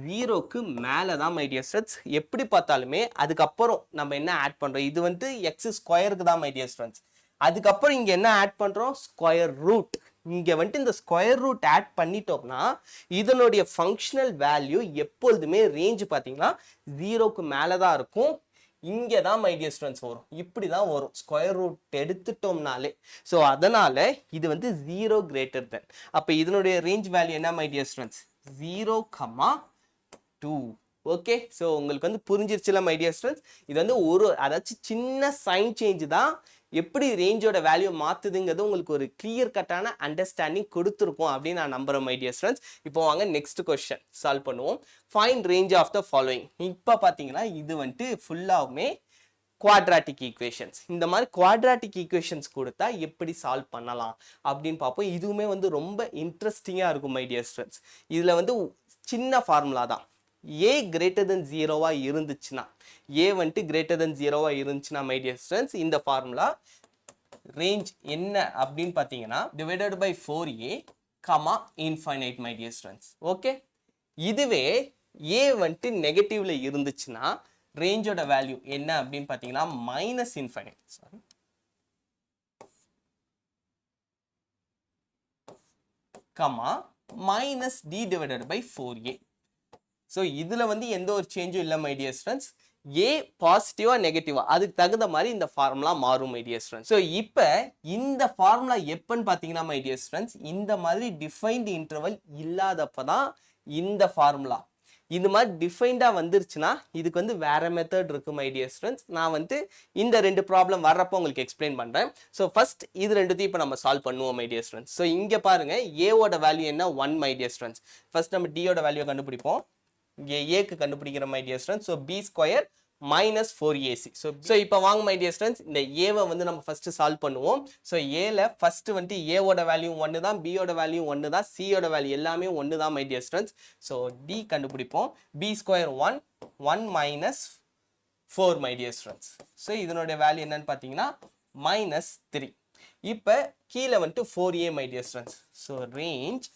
0க்கு மேலே தான் மை டியர் ஸ்டூடெண்ட்ஸ். எப்படி பார்த்தாலுமே அதுக்கப்புறம் நம்ம என்ன ஆட் பண்ணுறோம், இது வந்து எக்ஸ் ஸ்கொயருக்கு தான் மை டியர் ஸ்டூடெண்ட்ஸ். அதுக்கப்புறம் இங்கே என்ன ஆட் பண்ணுறோம், ஸ்கொயர் ரூட். இங்கே வந்துட்டு இந்த ஸ்கொயர் ரூட் ஆட் பண்ணிட்டோம்னா இதனுடைய ஃபங்க்ஷனல் வேல்யூ எப்பொழுதுமே ரேஞ்ச் பார்த்தீங்கன்னா 0க்கு மேலே தான் இருக்கும். இங்கே தான் மை டியர் ஸ்டூடெண்ட்ஸ் வரும், இப்படி தான் வரும் ஸ்கொயர் ரூட் எடுத்துட்டோம்னாலே. ஸோ அதனால இது வந்து 0 கிரேட்டர் தென். அப்போ இதனுடைய ரேஞ்ச் வேல்யூ என்ன my dear students, 0,2. Okay, so உங்களுக்கு வந்து புரிஞ்சிருச்சுல மை டியர் ஸ்டூடெண்ட்ஸ். இது வந்து அதாச்சும் சின்ன சைன் சேஞ்ச் தான் எப்படி ரேஞ்சோட வேல்யூ மாத்துதுங்கிறது உங்களுக்கு ஒரு கிளியர் கட்டான அண்டர்ஸ்டாண்டிங் கொடுத்துருக்கும் அப்படின்னு நான் நம்புறேன் மை டியர் ஸ்டூடெண்ட்ஸ். இப்போ வாங்க நெக்ஸ்ட் கொஸ்டின் சால்வ் பண்ணுவோம். Find range of the following. இப்போ பார்த்தீங்கன்னா இது வந்துட்டு ஃபுல்லாகவுமே குவாட்ராட்டிக் ஈக்குவேஷன்ஸ். இந்த மாதிரி குவாட்ராட்டிக் ஈக்குவேஷன்ஸ் கொடுத்தா எப்படி சால்வ் பண்ணலாம் அப்படின்னு பார்ப்போம். இதுவுமே வந்து ரொம்ப இன்ட்ரெஸ்டிங்காக இருக்கும் மை டியர் ஸ்டூடெண்ட்ஸ். இதில் வந்து சின்ன ஃபார்முலா தான். a greater than 0 இருந்துச்சுன்னா, a வந்துட்டு greater than 0 இருந்துச்சுன்னா மை டியர் ஸ்டூடெண்ட்ஸ், இந்த ஃபார்முலா ரேஞ்ச் என்ன அப்படின்னு பார்த்தீங்கன்னா divided by 4a, infinite my dear students. Okay, இதுவே a வந்துட்டு நெகட்டிவ்ல இருந்துச்சுன்னா ரேஞ்சோட வேல்யூ என்ன அப்படின்னு பார்த்தீங்கன்னா minus infinite, sorry, minus d divided by 4a. ஸோ இதில் வந்து எந்த ஒரு சேஞ்சும் இல்லை மை டியர் ஸ்டூடெண்ட்ஸ். ஏ பாசிட்டிவா நெகட்டிவா அதுக்கு தகுந்த மாதிரி இந்த ஃபார்முலா மாறும் மை டியர் ஸ்டூடெண்ட்ஸ். ஸோ இப்போ இந்த ஃபார்முலா எப்பன்னு பார்த்தீங்கன்னா மை டியர் ஸ்டூடெண்ட்ஸ், இந்த மாதிரி டிஃபைன்டு இன்டர்வல் இல்லாதப்ப தான் இந்த ஃபார்முலா. இந்த மாதிரி டிஃபைன்டாக வந்துருச்சுன்னா இதுக்கு வந்து வேற மெத்தட் இருக்கு மை டியர் ஸ்டூடெண்ட்ஸ். நான் வந்து இந்த ரெண்டு ப்ராப்ளம் வர்றப்போ உங்களுக்கு எக்ஸ்பிளைன் பண்ணுறேன். ஸோ ஃபர்ஸ்ட் இது ரெண்டுத்தையும் இப்போ நம்ம சால்வ் பண்ணுவோம் மை டியர் ஸ்டூடெண்ட்ஸ். ஸோ இங்கே பாருங்க, ஏவோட வேல்யூ என்ன 1 மை டியர் ஸ்டூடெண்ட்ஸ். ஃபர்ஸ்ட் நம்ம டியோட வேல்யூ கண்டுபிடிப்போம். இங்கே ஏக்கு கண்டுபிடிக்கிற my dear students. So B square minus 4ac. So இப்போ வாங்க மை டியர் ஸ்டூடெண்ட்ஸ், இந்த ஏவை வந்து நம்ம ஃபர்ஸ்ட் சால்வ் பண்ணுவோம். ஸோ ஏல ஃபர்ஸ்ட் வந்துட்டு ஏவோட வேல்யூ 1 தான், பியோட வேல்யூ 1 தான், சியோட வேல்யூ எல்லாமே 1 தான் my dear students. So D கண்டுபிடிப்போம். B square 1 minus 4 my dear students. So இதனுடைய வேல்யூ என்னன்னு பார்த்தீங்கன்னா மைனஸ் 3. இப்போ கீழே வந்துட்டு 4a my dear students. So range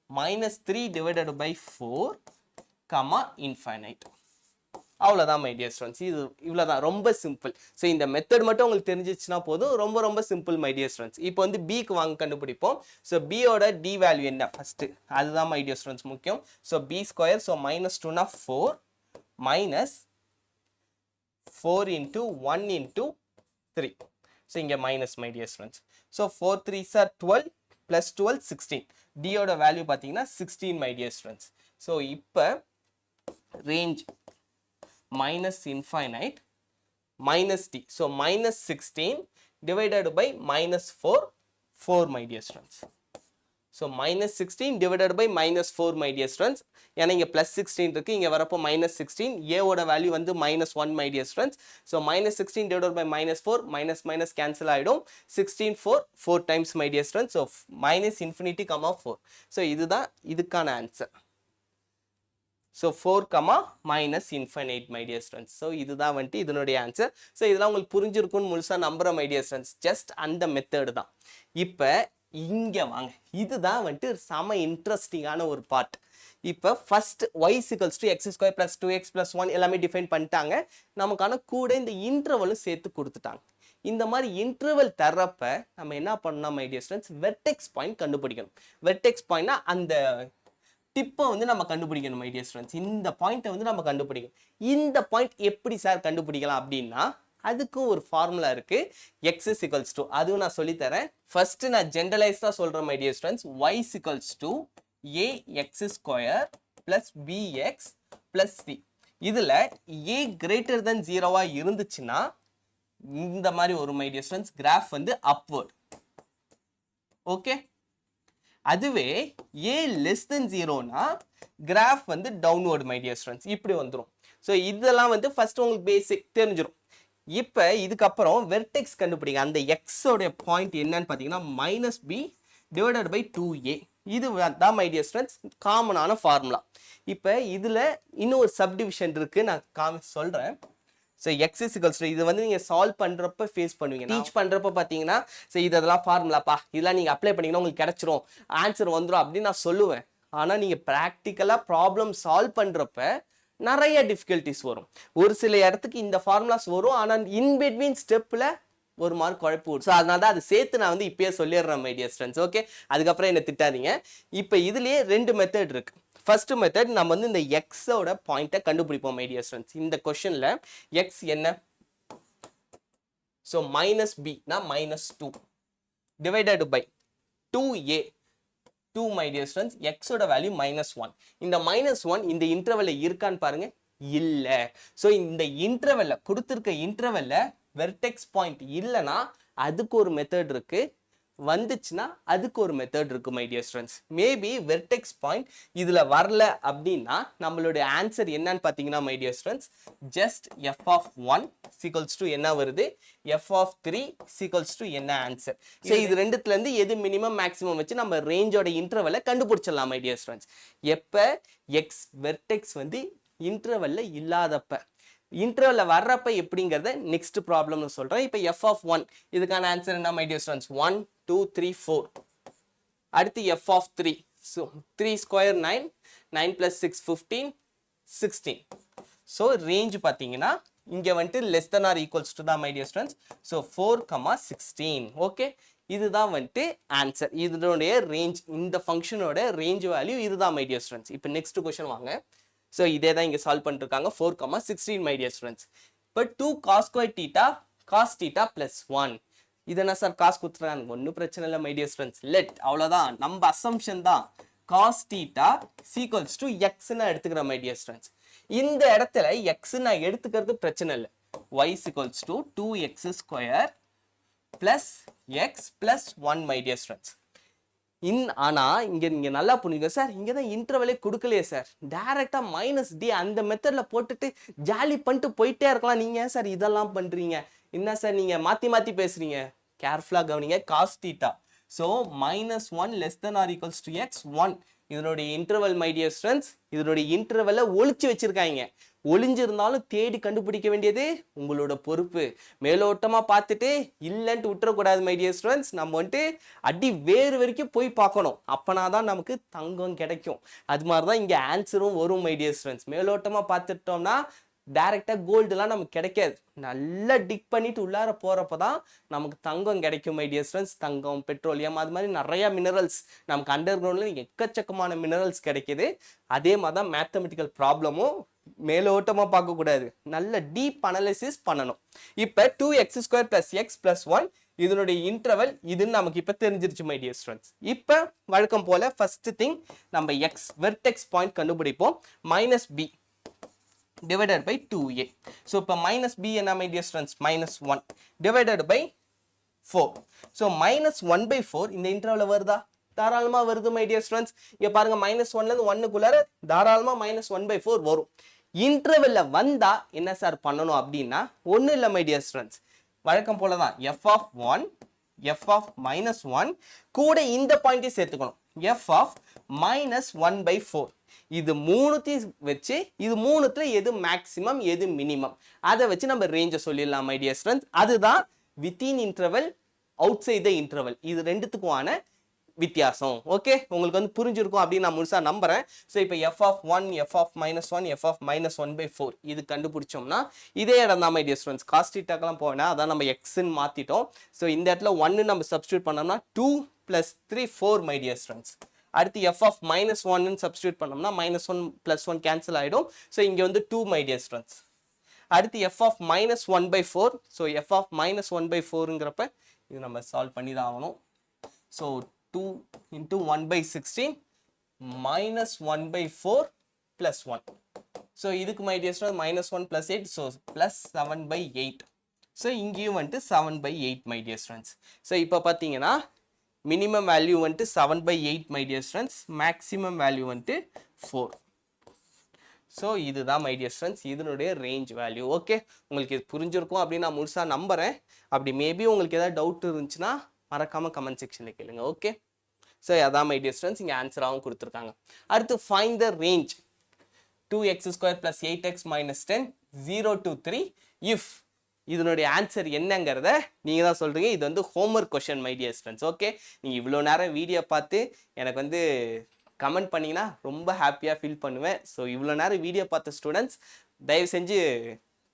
minus 3 divided by 4, infinite. அவ்வளோதான் மை டியர் ஸ்டூடெண்ட்ஸ். இது இவ்வளோதான், ரொம்ப சிம்பிள். ஸோ இந்த மெத்தட் மட்டும் உங்களுக்கு தெரிஞ்சிச்சுன்னா போதும், ரொம்ப ரொம்ப சிம்பிள் மை டியர் ஸ்டூடெண்ட்ஸ். இப்போ வந்து பிக்கு வாங்க கண்டுபிடிப்போம். ஸோ பியோட டி வேல்யூ என்ன ஃபர்ஸ்ட், அதுதான் மை டியர் ஸ்டூடெண்ட்ஸ் முக்கியம். So B square, so minus 2னா 4 மைனஸ் 4 இன்ட்டு 1 இன்ட்டு 3. ஸோ இங்கே minus my dear students. So 4 3s are 12 plus 12 16. டியோட வேல்யூ பார்த்தீங்கன்னா 16 மை டியர் ஸ்டூடெண்ட்ஸ். ஸோ இப்போ range minus infinite minus t. So minus 16 divided by minus 4 my dear students. So minus 16 divided by minus 4 my dear students. ஏன்னா இங்க plus 16 இருக்கு, இங்க வரப்போ minus 16, a ஓட value வந்து minus 1 my dear students. So minus 16 divided by minus 4, minus minus cancel ஆயிடும். 16 4 times my dear students. So minus infinity comma 4. So இதுதான் இதுக்கான answer. So 4 minus infinite my dear students. So இதுதான் வந்துட்டு இதனுடைய answer. So இதெல்லாம் உங்களுக்கு புரிஞ்சிருக்கும்னு முழுசா நம்புறேன் my dear students. Just அந்த மெத்தட் தான். இப்போ இங்க வாங்க, இதுதான் வந்துட்டு செம இன்ட்ரெஸ்டிங்கான ஒரு பார்ட். இப்போ first y equals to x square plus 2x plus 1 எல்லாமே டிஃபைன் பண்ணிட்டாங்க. நமக்கான கூட இந்த இன்டர்வலும் சேர்த்து கொடுத்துட்டாங்க. இந்த மாதிரி இன்டர்வல் தர்றப்ப நம்ம என்ன பண்ணணும் my dear students, vertex point கண்டுபிடிக்கணும். வெர்டெக்ஸ் பாயிண்ட்னா அந்த டிப்பை வந்து நம்ம கண்டுபிடிக்கணும் மை டியர் ஸ்டூடண்ட்ஸ். இந்த பாயிண்ட்டை வந்து நம்ம கண்டுபிடிக்கணும். இந்த பாயிண்ட் எப்படி சார் கண்டுபிடிக்கலாம் அப்படின்னா, அதுக்கும் ஒரு ஃபார்முலா இருக்கு, x is equals to, அதுவும் நான் சொல்லி தரேன். ஃபர்ஸ்ட் நான் ஜெனரலைஸ்டா சொல்றேன் my dear students. y is equals to ax square plus bx plus c. இதுல a greater than 0 இருந்துச்சுன்னா இந்த மாதிரி ஒரு மை டியர் ஸ்டூடண்ட்ஸ் கிராஃப் வந்து அப்வர்ட். ஓகே, அதுவே a less than 0னா கிராஃப் வந்து டவுன்வர்ட் மை டியர் ஸ்டூடண்ட்ஸ். இப்படி வந்துடும். ஸோ இதெல்லாம் வந்து ஃபர்ஸ்ட் உங்களுக்கு பேசிக் தெரிஞ்சிடும். இப்போ இதுக்கப்புறம் வெர்டெக்ஸ் கண்டுபிடிங்க. அந்த எக்ஸோடைய பாயிண்ட் என்னன்னு பார்த்தீங்கன்னா minus B divided by 2a. இது தான் மை டியர் ஸ்டூடண்ட்ஸ் காமனான ஃபார்முலா. இப்போ இதில் இன்னொரு சப்டிவிஷன் இருக்கு, நான் சொல்கிறேன். So x is equals to, இது வந்து நீங்கள் சால்வ் பண்ணுறப்ப ஃபேஸ் பண்ணுவீங்க. டீச் பண்ணுறப்ப பார்த்தீங்கன்னா ஸோ இதெல்லாம் ஃபார்முலாப்பா, இதெல்லாம் நீங்கள் அப்ளை பண்ணிங்கன்னா உங்களுக்கு கிடச்சிரும், ஆன்சர் வந்துடும் அப்படின்னு நான் சொல்லுவேன். ஆனால் நீங்கள் ப்ராக்டிக்கலாக ப்ராப்ளம் சால்வ் பண்ணுறப்ப நிறைய டிஃபிகல்ட்டிஸ் வரும். ஒரு சில இடத்துக்கு இந்த ஃபார்முலாஸ் வரும், ஆனால் இன்பிட்வீன் ஸ்டெப்பில் ஒரு மார்க் குழப்பு விடும். ஸோ அதனால தான் அதை சேர்த்து நான் வந்து இப்பயே சொல்லிடுறேன் மை டியர் ஸ்டூடண்ட்ஸ். ஓகே, அதுக்கப்புறம் என்ன திட்டாதீங்க. இப்போ இதுலேயே ரெண்டு மெத்தட் இருக்கு. ஃபர்ஸ்ட் மெத்தட் நம்ம வந்து இந்த எக்ஸோட பாயிண்ட்டை கண்டுபிடிப்போம் மை டியர் ஸ்டூடண்ட்ஸ். இந்த கொஸ்டின்ல எக்ஸ் என்ன? ஸோ மைனஸ் பினா minus 2 divided by 2a. 2 my dear students, x ஓட வேல்யூ -1. இந்த -1 இந்த இன்டர்வல்ல இருக்கான்னு பாருங்க, இல்ல. சோ இந்த இன்டர்வல்ல கொடுத்திருக்க இன்டர்வல்ல வெர்டெக்ஸ் பாயிண்ட் இல்லனா அதுக்கு ஒரு மெத்தட் இருக்கு, வந்துச்சுனா அதுக்கு ஒரு மெத்தட் இருக்கு my dear students. Maybe vertex point இதுல வரல அப்படின்னா நம்மளோட ஆன்சர் என்னன்னு பாத்தீங்கன்னா my dear students, just f(1) = என்ன வருது, f(3) = என்ன ஆன்சர். சோ இது ரெண்டுத்துல இருந்து எது மினிமம் மேக்ஸிமம் வச்சு நம்ம ரேஞ்சோட இன்டர்வலை கண்டுபிடிச்சிடலாம் மை டியர் ஸ்டூடண்ட்ஸ். எப்ப x வெர்டெக்ஸ் வந்து இன்டர்வல்ல இல்லாதப்ப, இன்டர்வல்ல வர்றப்ப எப்படிங்கறத நெக்ஸ்ட் ப்ராப்ளம்ல சொல்றேன். இப்போ f(1) இதுக்கான ஆன்சர் என்ன மை டியர் ஸ்டூடண்ட்ஸ், 1 2 3 4. அடுத்து f(3), so 3 square 9, 9 plus 6 15 16. so range பாத்தீங்கன்னா இங்க வந்துட்டு less than or equals to தான் my dear students. so 4,16. Okay, இதுதான் வந்துட்டு ஆன்சர். இதனுடைய ரேஞ்ச், இந்த ஃபங்க்ஷனோட ரேஞ்ச் வேல்யூ இதுதான் மை டியர் ஸ்டூடண்ட்ஸ். இப்போ நெக்ஸ்ட் क्वेश्चन வாங்க. so இதே தான் இங்க சால்வ் பண்ணிருக்காங்க. 4,16 மை டியர் ஸ்டூடண்ட்ஸ். இப்போ 2 cos square theta cos theta plus 1. இது என்ன சார் காஸ் கொடுத்துறாங்க, ஒன்றும் பிரச்சனை இல்லை மை டியர் ஸ்டூடண்ட்ஸ். லெட், அவ்வளோதான், நம்ம அசம்ஷன் தான். cos theta = x நான் எடுத்துக்கிறேன் மை டியர் ஸ்டூடண்ட்ஸ். இந்த இடத்துல x நான் எடுத்துக்கிறது பிரச்சனை இல்லை. y = 2x² plus x plus 1 my dear students. ஆனா இங்க நல்லா புரியுங்க சார், இங்க தான் இன்டர்வலே கொடுக்கலையே சார், டைரக்டா -d அந்த மெத்தட்ல போட்டுட்டு ஜாலி பண்ணிட்டு போயிட்டே இருக்கலாம். நீங்க ஏன் சார் இதெல்லாம் பண்றீங்க, என்ன சார் நீங்க மாத்தி மாத்தி பேசுறீங்க? கேர்ஃபுல்லா கவனிங்க. cos theta, so -1 less than or equals to x 1. இதனுடைய இன்டர்வல் மை டியர் ஸ்டூடண்ட்ஸ், இதனுடைய இன்டர்வல்ல ஒளிச்சு வச்சிருக்காங்க. ஒளிஞ்சிருந்தாலும் தேடி கண்டுபிடிக்க வேண்டியது உங்களோட பொறுப்பு. மேலோட்டமா பார்த்துட்டு இல்லைன்ட்டு விட்டுறக்கூடாது மை டியர் ஸ்டூடண்ட்ஸ். நம்ம வந்துட்டு அடி வேறு வரைக்கும் போய் பார்க்கணும், அப்பனாதான் நமக்கு தங்கம் கிடைக்கும். அது மாதிரிதான் இங்க ஆன்சரும் வரும் மை டியர் ஸ்டூடண்ட்ஸ். மேலோட்டமா பார்த்துட்டோம்னா டைரக்டா கோல்டுலாம் நமக்கு கிடைக்காது. நல்லா டிக் பண்ணிட்டு உள்ளார போறப்பதான் நமக்கு தங்கம் கிடைக்கும் my dear students. Thangam, petroleum, அது மாதிரி நிறைய மினரல்ஸ் நமக்கு அண்டர் கிரவுண்ட்ல எக்கச்சக்கமான மினரல்ஸ் கிடைக்குது. அதே மாதிரிதான் மேத்தமெட்டிக்கல் ப்ராப்ளமும் மேலோட்டமா பார்க்க கூடாது, நல்ல டீப் அனாலிசிஸ் பண்ணணும். இப்ப 2x² plus x plus 1 இதனுடைய இன்டர்வல் இதுன்னு நமக்கு இப்ப தெரிஞ்சிருச்சு மை டியர் ஸ்டூடண்ட்ஸ். இப்ப வழக்கம் போல ஃபர்ஸ்ட் திங் நம்ம x வெர்டெக்ஸ் பாயிண்ட் கண்டுபிடிப்போம். -b divided by 2a. So இப்போ minus b என்ன my dear students? minus 1 divided by 4. So minus 1 by 4 இந்த இன்டர்வல்ல வருதா? தாராளமா வருது my dear students. இங்க பாருங்க minus 1ல இருந்து 1 க்குள்ளார தாராளமா minus 1 by 4 வரும். இன்டர்வல்ல வந்தா என்ன சார் பண்ணணும் அப்படின்னா ஒண்ணு இல்ல my dear students. வழக்கம் போல தான் f of 1 f of minus 1 கூட இந்த பாயிண்டை சேர்த்துக்கணும் f of minus 1 by 4. இது மூணுத்தையும் வச்சு இது மூணுத்துல எது மேக்ஸிமம் எது மினிமம் அதை வச்சு நம்ம ரேஞ்சை சொல்லிடலாம் மை டியர் ஸ்டூடெண்ட்ஸ். அதுதான் within interval outside the interval. இது ரெண்டுத்துக்குமான வித்தியாசம். ஓகே, உங்களுக்கு வந்து புரிஞ்சிருக்கும் அப்படின்னு நான் முழுசா நம்புறேன். ஸோ இப்போ f of 1 f of minus 1 f of minus 1 by 4 இது கண்டுபிடிச்சோம்னா இதே இடம் தான் மை டியர் ஸ்டூடெண்ட்ஸ். காஸ் தீட்டாக்கெல்லாம் போவேன்னா அதான் நம்ம எக்ஸ்ன்னு மாத்திட்டோம். ஸோ இந்த இடத்துல 1 நம்ம சப்ஸ்டியூட் பண்ணோம்னா 2 + 3 4 மை டியர் ஸ்டூடெண்ட்ஸ். அடுத்து f of minus 1 சப்ஸ்டியூட் பண்ணோம்னா minus 1 + 1 கேன்சல் ஆயிடும். ஸோ இங்க வந்து 2 மை டியர் ஸ்டூடெண்ட்ஸ். அடுத்து f of minus 1 by 4. So f of minus 1 by 4ங்கிறப்ப இது நம்ம சால்வ் பண்ணி தான் ஆகணும். So 2 into 1 by 16 minus 1 by 4 plus 1. So இதுக்கு my dear students minus 1 plus 8. So plus 7 by 8. So இங்கேயும் வந்துட்டு 7 by 8 my dear students. So இப்போ பார்த்தீங்கன்னா minimum value வந்துட்டு 7 by 8 my dear students, maximum value வந்துட்டு 4. ஸோ இதுதான் my dear students இதனுடைய range value. Okay, உங்களுக்கு இது புரிஞ்சிருக்கும் அப்படின்னு நான் முழுசா நம்புறேன். அப்படி மேபி உங்களுக்கு ஏதாவது டவுட் இருந்துச்சுன்னா மறக்காம கமெண்ட் செக்ஷன்ல கேளுங்க. ஓகே, ஸோ அதான் my dear students இங்க ஆன்சராகவும் கொடுத்துருக்காங்க. அடுத்து find the range 2x² + 8x - 10 0 to 3 if இதனுடைய ஆன்சர் என்னங்கிறத நீங்க தான் சொல்றீங்க. இது வந்து homework question my dear students. Okay, நீங்க இவ்வளோ நேரம் வீடியோ பார்த்து எனக்கு வந்து கமெண்ட் பண்ணீங்கன்னா ரொம்ப ஹாப்பியாக ஃபீல் பண்ணுவேன். ஸோ இவ்வளோ நேரம் வீடியோ பார்த்த ஸ்டூடெண்ட்ஸ் தயவு செஞ்சு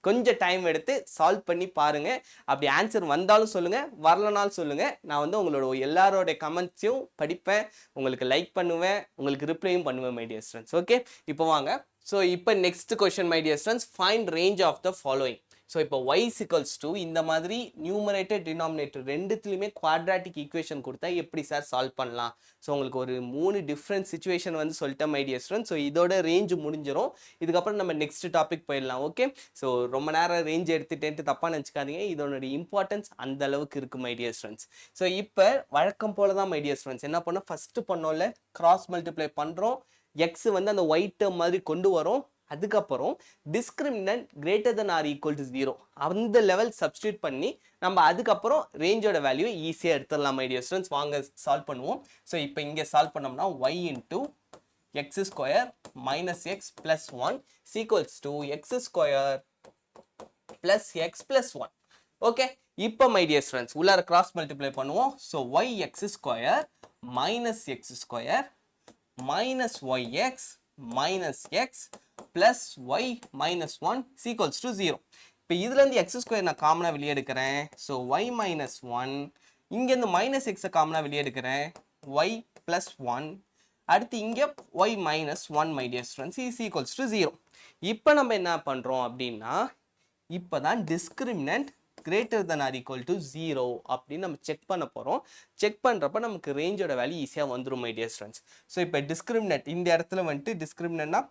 கொஞ்சம் டைம் எடுத்து சால்வ் பண்ணி பாருங்க. அப்படி ஆன்சர் வந்தாலும் சொல்லுங்க, வரலனாலும் சொல்லுங்க. நான் வந்து உங்களோட எல்லாரோட கமெண்ட்ஸையும் படிப்பேன், உங்களுக்கு லைக் பண்ணுவேன், உங்களுக்கு ரிப்ளையும் பண்ணுவேன் மை டியர் ஸ்டூடெண்ட்ஸ். ஓகே, இப்போ வாங்க. ஸோ இப்போ next question my dear students, find range of the following. So இப்போ y = இந்த மாதிரி நியூமரேட்டர் டினாமினேட்டர் ரெண்டுத்துலையுமே குவாட்ராட்டிக் ஈக்குவேஷன் கொடுத்தா எப்படி சார் சால்வ் பண்ணலாம்? ஸோ உங்களுக்கு ஒரு 3 டிஃப்ரெண்ட் சிச்சுவேஷன் வந்து சொல்லிட்டேன் மை டியர் ஸ்டூடெண்ட்ஸ். ஸோ இதோட ரேஞ்ச் முடிஞ்சிடும். இதுக்கப்புறம் நம்ம நெக்ஸ்ட் டாபிக் போயிடலாம். ஓகே, ஸோ ரொம்ப நேரம் ரேஞ்ச் எடுத்துட்டேன்ட்டு தப்பாக நினச்சிக்காதீங்க. இதோட இம்பார்ட்டன்ஸ் அந்த அளவுக்கு இருக்கு மை டியர் ஸ்டூடெண்ட்ஸ். ஸோ இப்போ வழக்கம் போல தான் மை டியர் ஸ்டூடெண்ட்ஸ் என்ன பண்ணோம், ஃபர்ஸ்ட் பண்ணோம்ல கிராஸ் மல்டிப்ளை பண்ணுறோம். எக்ஸ் வந்து அந்த ஒயிட் டேர்ம் மாதிரி கொண்டு வரும். அதுக்கப்புறம் discriminant greater than or equal to 0 அந்த லெவல் சப்ஸ்டியூட் பண்ணி நம்ம அதுக்கப்புறம் ரேஞ்சோட வேல்யூ ஈஸியாக எடுத்துடலாம் மை டியர் ஸ்டூடெண்ட்ஸ். வாங்க சால்வ் பண்ணுவோம். ஸோ இப்போ இங்கே சால்வ் பண்ணோம்னா y × x² - x + 1 = x² + x + 1. Okay, இப்போ மை டியர் ஸ்டூடெண்ட்ஸ் உள்ளார கிராஸ் மல்டிப்ளை பண்ணுவோம். So yx² - x² - yx - x plus y minus 1 equals to 0. இப்போ இதுல இருந்து x² நான் காமனா வெளியே எடுக்கிறேன். ஸோ y minus 1 இங்க இருந்து minus x காமனா வெளியே எடுக்கிறேன். y plus 1 அடுத்து இங்க y minus 1 my dear students is equals to 0. இப்போ நம்ம என்ன பண்றோம் அப்படின்னா இப்போதான் discriminant greater than or equal to 0 அப்படின்னு நம்ம செக் பண்ண போறோம். செக் பண்றப்ப நமக்கு ரேஞ்சோட வேல்யூ ஈஸியா வந்துரும் மை டியர் ஸ்டூடெண்ட்ஸ். ஸோ இப்போ டிஸ்கிரிமினன்ட் இந்த இடத்துல வந்துட்டு டிஸ்கிரிமினன்ட்னா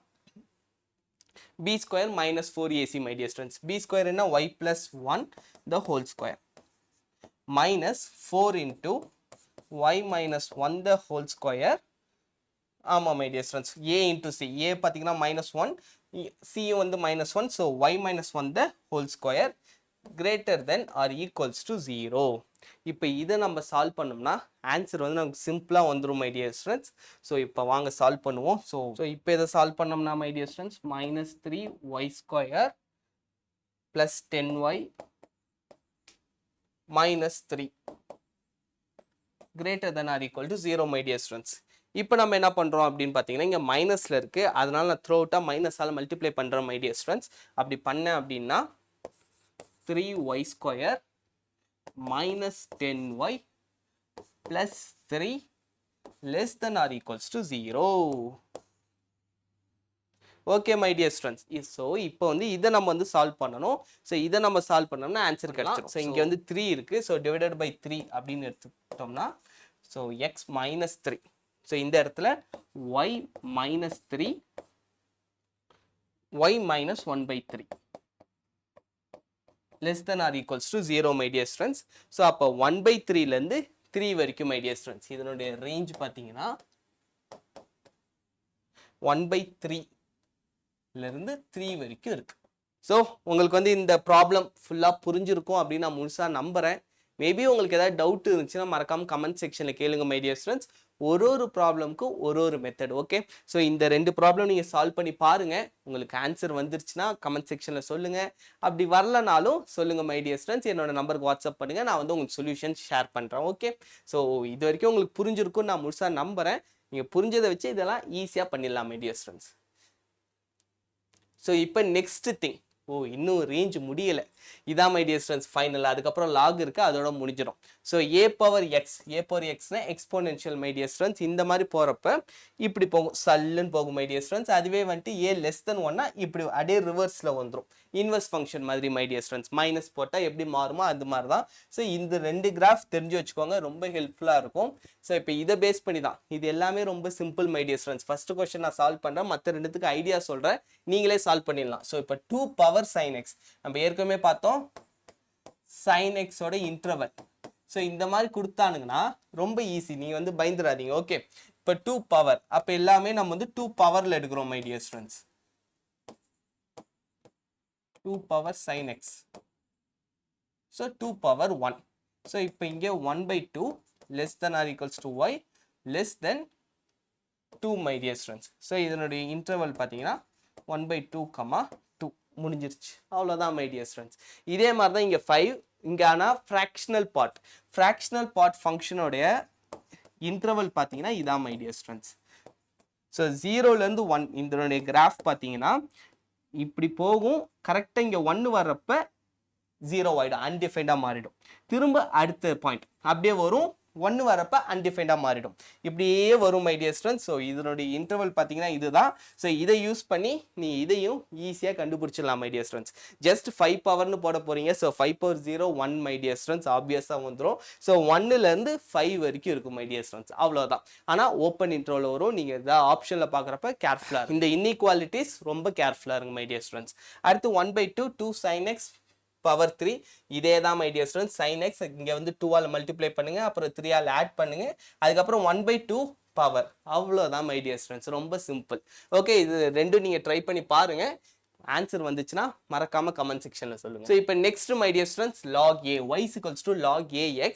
b² - 4ac my dear students. b² என்ன y plus 1 the whole square minus 4 into y minus 1 the whole square. ஆமா my dear students, a into c. a பார்த்தீங்கன்னா -1, c வந்து -1. so y minus 1 the whole square greater than or equals to 0. இப்போ இதை நம்ம solve பண்ணோம்னா answer வந்து நமக்கு சிம்பிளாக வந்துடும் மை டியர் ஸ்டூடெண்ட்ஸ். ஸோ இப்போ வாங்க சால்வ் பண்ணுவோம். ஸோ இப்போ இதை சால்வ் பண்ணோம்னா my dear students -3y² + 10y - 3 greater than or equal to 0 my dear students. இப்போ நம்ம என்ன பண்ணுறோம் அப்படின்னு பார்த்தீங்கன்னா இங்கே மைனஸில் இருக்குது, அதனால நான் த்ரூ அவுட்டாக மைனஸால் மல்டிப்ளை பண்ணுறேன் மை டியர் ஸ்டூடெண்ட்ஸ். அப்படி பண்ணேன் அப்படின்னா 3y² minus 10y plus 3 less than or equals to 0. Okay my dear students. So இப்போ வந்து இதை நம்ம வந்து சால்வ் பண்ணணும். ஸோ இதை நம்ம சால்வ் பண்ணோம்னா ஆன்சர் கிடைச்சிடும். ஸோ இங்கே வந்து 3 இருக்கு. ஸோ டிவைடட் பை 3 அப்படின்னு எடுத்துக்கிட்டோம்னா ஸோ x minus 3. ஸோ இந்த இடத்துல y minus 3 y minus 1 by 3 less than or equals to 0 my dear students. So அப்போ 1 by 3 லேருந்து 3 வரைக்கும் my dear students. இதனுடைய range பார்த்தீங்கன்னா 1 by 3 லேருந்து 3 வரைக்கும் இருக்கு. ஸோ உங்களுக்கு வந்து இந்த ப்ராப்ளம் ஃபுல்லாக புரிஞ்சிருக்கும் அப்படின்னு நான் முழுசாக நம்புகிறேன். மேபி உங்களுக்கு ஏதாவது டவுட் இருந்துச்சுன்னா மறக்காமல் கமெண்ட் செக்ஷனில் கேளுங்க மை டியர் ஸ்டூடெண்ட்ஸ். ஒரு ப்ராப்ளம்க்கும் ஒரு மெத்தட். ஓகே, ஸோ இந்த 2 ப்ராப்ளம் நீங்கள் சால்வ் பண்ணி பாருங்கள். உங்களுக்கு ஆன்சர் வந்துருச்சுன்னா கமெண்ட் செக்ஷனில் சொல்லுங்கள். அப்படி வரலனாலும் சொல்லுங்கள் மை டியர் ஸ்டூடெண்ட்ஸ். என்னோட நம்பருக்கு வாட்ஸ்அப் பண்ணுங்கள். நான் வந்து உங்களுக்கு சொல்யூஷன் ஷேர் பண்ணுறேன். ஓகே, ஸோ இது வரைக்கும் உங்களுக்கு புரிஞ்சிருக்கும்னு நான் முழுசாக நம்புகிறேன். நீங்கள் புரிஞ்சதை வச்சு இதெல்லாம் ஈஸியாக பண்ணிடலாம் மை டியர் ஸ்டூடெண்ட்ஸ். ஸோ இப்போ நெக்ஸ்ட் திங், இன்னும் ரேஞ்ச் முடியலை. இதான் மை டியர் ஸ்டூடெண்ட்ஸ் ஃபைனல். அதுக்கப்புறம் லாக் இருக்குது, அதோட முடிஞ்சிடும். ஸோ ஏ பவர் எக்ஸ்னா எக்ஸ்போனென்ஷியல் மை டியர் ஸ்டூடெண்ட்ஸ். இந்த மாதிரி போகிறப்ப இப்படி போகும், சல்லுன்னு போகும் மை டியர் ஸ்டூடெண்ட்ஸ். அதுவே வந்துட்டு ஏ லெஸ் தென் 1னா இப்படி அப்படியே ரிவர்ஸில் வந்துடும். இன்வெர்ஸ் ஃபங்க்ஷன் மாதிரி மை டியர் ஸ்டூடெண்ட்ஸ். மைனஸ் போட்டால் எப்படி மாறுமோ அது மாதிரி தான். ஸோ இந்த 2 கிராஃப் தெரிஞ்சு வச்சுக்கோங்க, ரொம்ப ஹெல்ப்ஃபுல்லாக இருக்கும். ஸோ இப்போ இதை பேஸ் பண்ணி தான் இது எல்லாமே ரொம்ப simple my dear students. First question நான் சால்வ் பண்ணுறேன், மற்ற 2த்துக்கு ஐடியா சொல்கிறேன், நீங்களே சால்வ் பண்ணிடலாம். ஸோ இப்போ 2 பவர் sin x நம்ம ஏற்கனவே பார்த்தோம். sin x ஓட இன்டர்வல். ஸோ இந்த மாதிரி கொடுத்தானுங்கன்னா ரொம்ப ஈஸி, நீங்க வந்து பயந்துடாதீங்க. ஓகே, இப்போ 2 பவர், அப்போ எல்லாமே நம்ம வந்து 2 பவர்ல எடுக்கிறோம் my dear students. 2 power sin x. So 2 power 1. So இப்போ இங்கே 1/2 less than or equals to y less than 2 my dear students. So இதனுடைய இன்டர்வல் பார்த்தீங்கன்னா 1/2, 2 முடிஞ்சிருச்சு. அவ்வளோதான் மை டியர் ஸ்டூடெண்ட்ஸ். இதே மாதிரி தான் இங்கே 5. இங்கே ஆனால் ஃப்ராக்ஷனல் பார்ட் ஃபங்க்ஷனோடைய இன்டர்வல் பார்த்தீங்கன்னா இதான் மை டியர் ஸ்டூடெண்ட்ஸ். ஸோ 0லேருந்து 1 இதனுடைய கிராஃப் பார்த்தீங்கன்னா இப்படி போகும். கரெக்டாக இங்கே 1 வர்றப்ப 0 ஆகிடும், அன்டிஃபைண்டாக மாறிடும். திரும்ப அடுத்த பாயிண்ட் அப்படியே வரும், 1 வரப்ப அன்டிஃபைண்டாக மாறிடும். இப்படியே வரும் மை டியர் ஸ்டூடெண்ட்ஸ். ஸோ இதனுடைய இன்டர்வல் பார்த்தீங்கன்னா இதுதான். ஸோ இதை யூஸ் பண்ணி நீ இதையும் ஈஸியாக கண்டுபிடிச்சிடலாம் மை டியர் ஸ்டூடெண்ட்ஸ். ஜஸ்ட் 5 பவர்னு போட போறீங்க. So 5 power 0 1 my dear students ஆப்வியஸாக வந்துடும். ஸோ 1லேருந்து 5 வரைக்கும் இருக்கும் மை டியர் ஸ்டூடெண்ட்ஸ். அவ்வளோதான். ஆனால் ஓப்பன் இன்டர்வல் வரும். நீங்கள் இதை ஆப்ஷனில் பார்க்குறப்ப கேர்ஃபுல்லாக இந்த இன்இக்வாலிட்டிஸ் ரொம்ப கேர்ஃபுல்லாக இருங்க மை டியர் ஸ்டூடெண்ட்ஸ். அடுத்து 1/2 2 sin x பவர் 3. இதே தான் my dear students. sin x இங்கே வந்து 2ஆல் மல்டிப்ளை பண்ணுங்க, அப்புறம் 3ஆல் ஆட் பண்ணுங்க, அதுக்கப்புறம் 1/2 பவர். அவ்வளோதான் மை டியர் ஸ்டூடெண்ட்ஸ், ரொம்ப சிம்பிள். ஓகே, இது 2 நீங்கள் ட்ரை பண்ணி பாருங்க. ஆன்சர் வந்துச்சுன்னா மறக்காம கமெண்ட் செக்ஷன்ல சொல்லுங்க. ஸோ இப்போ next my dear students, log a y is equals to log ax,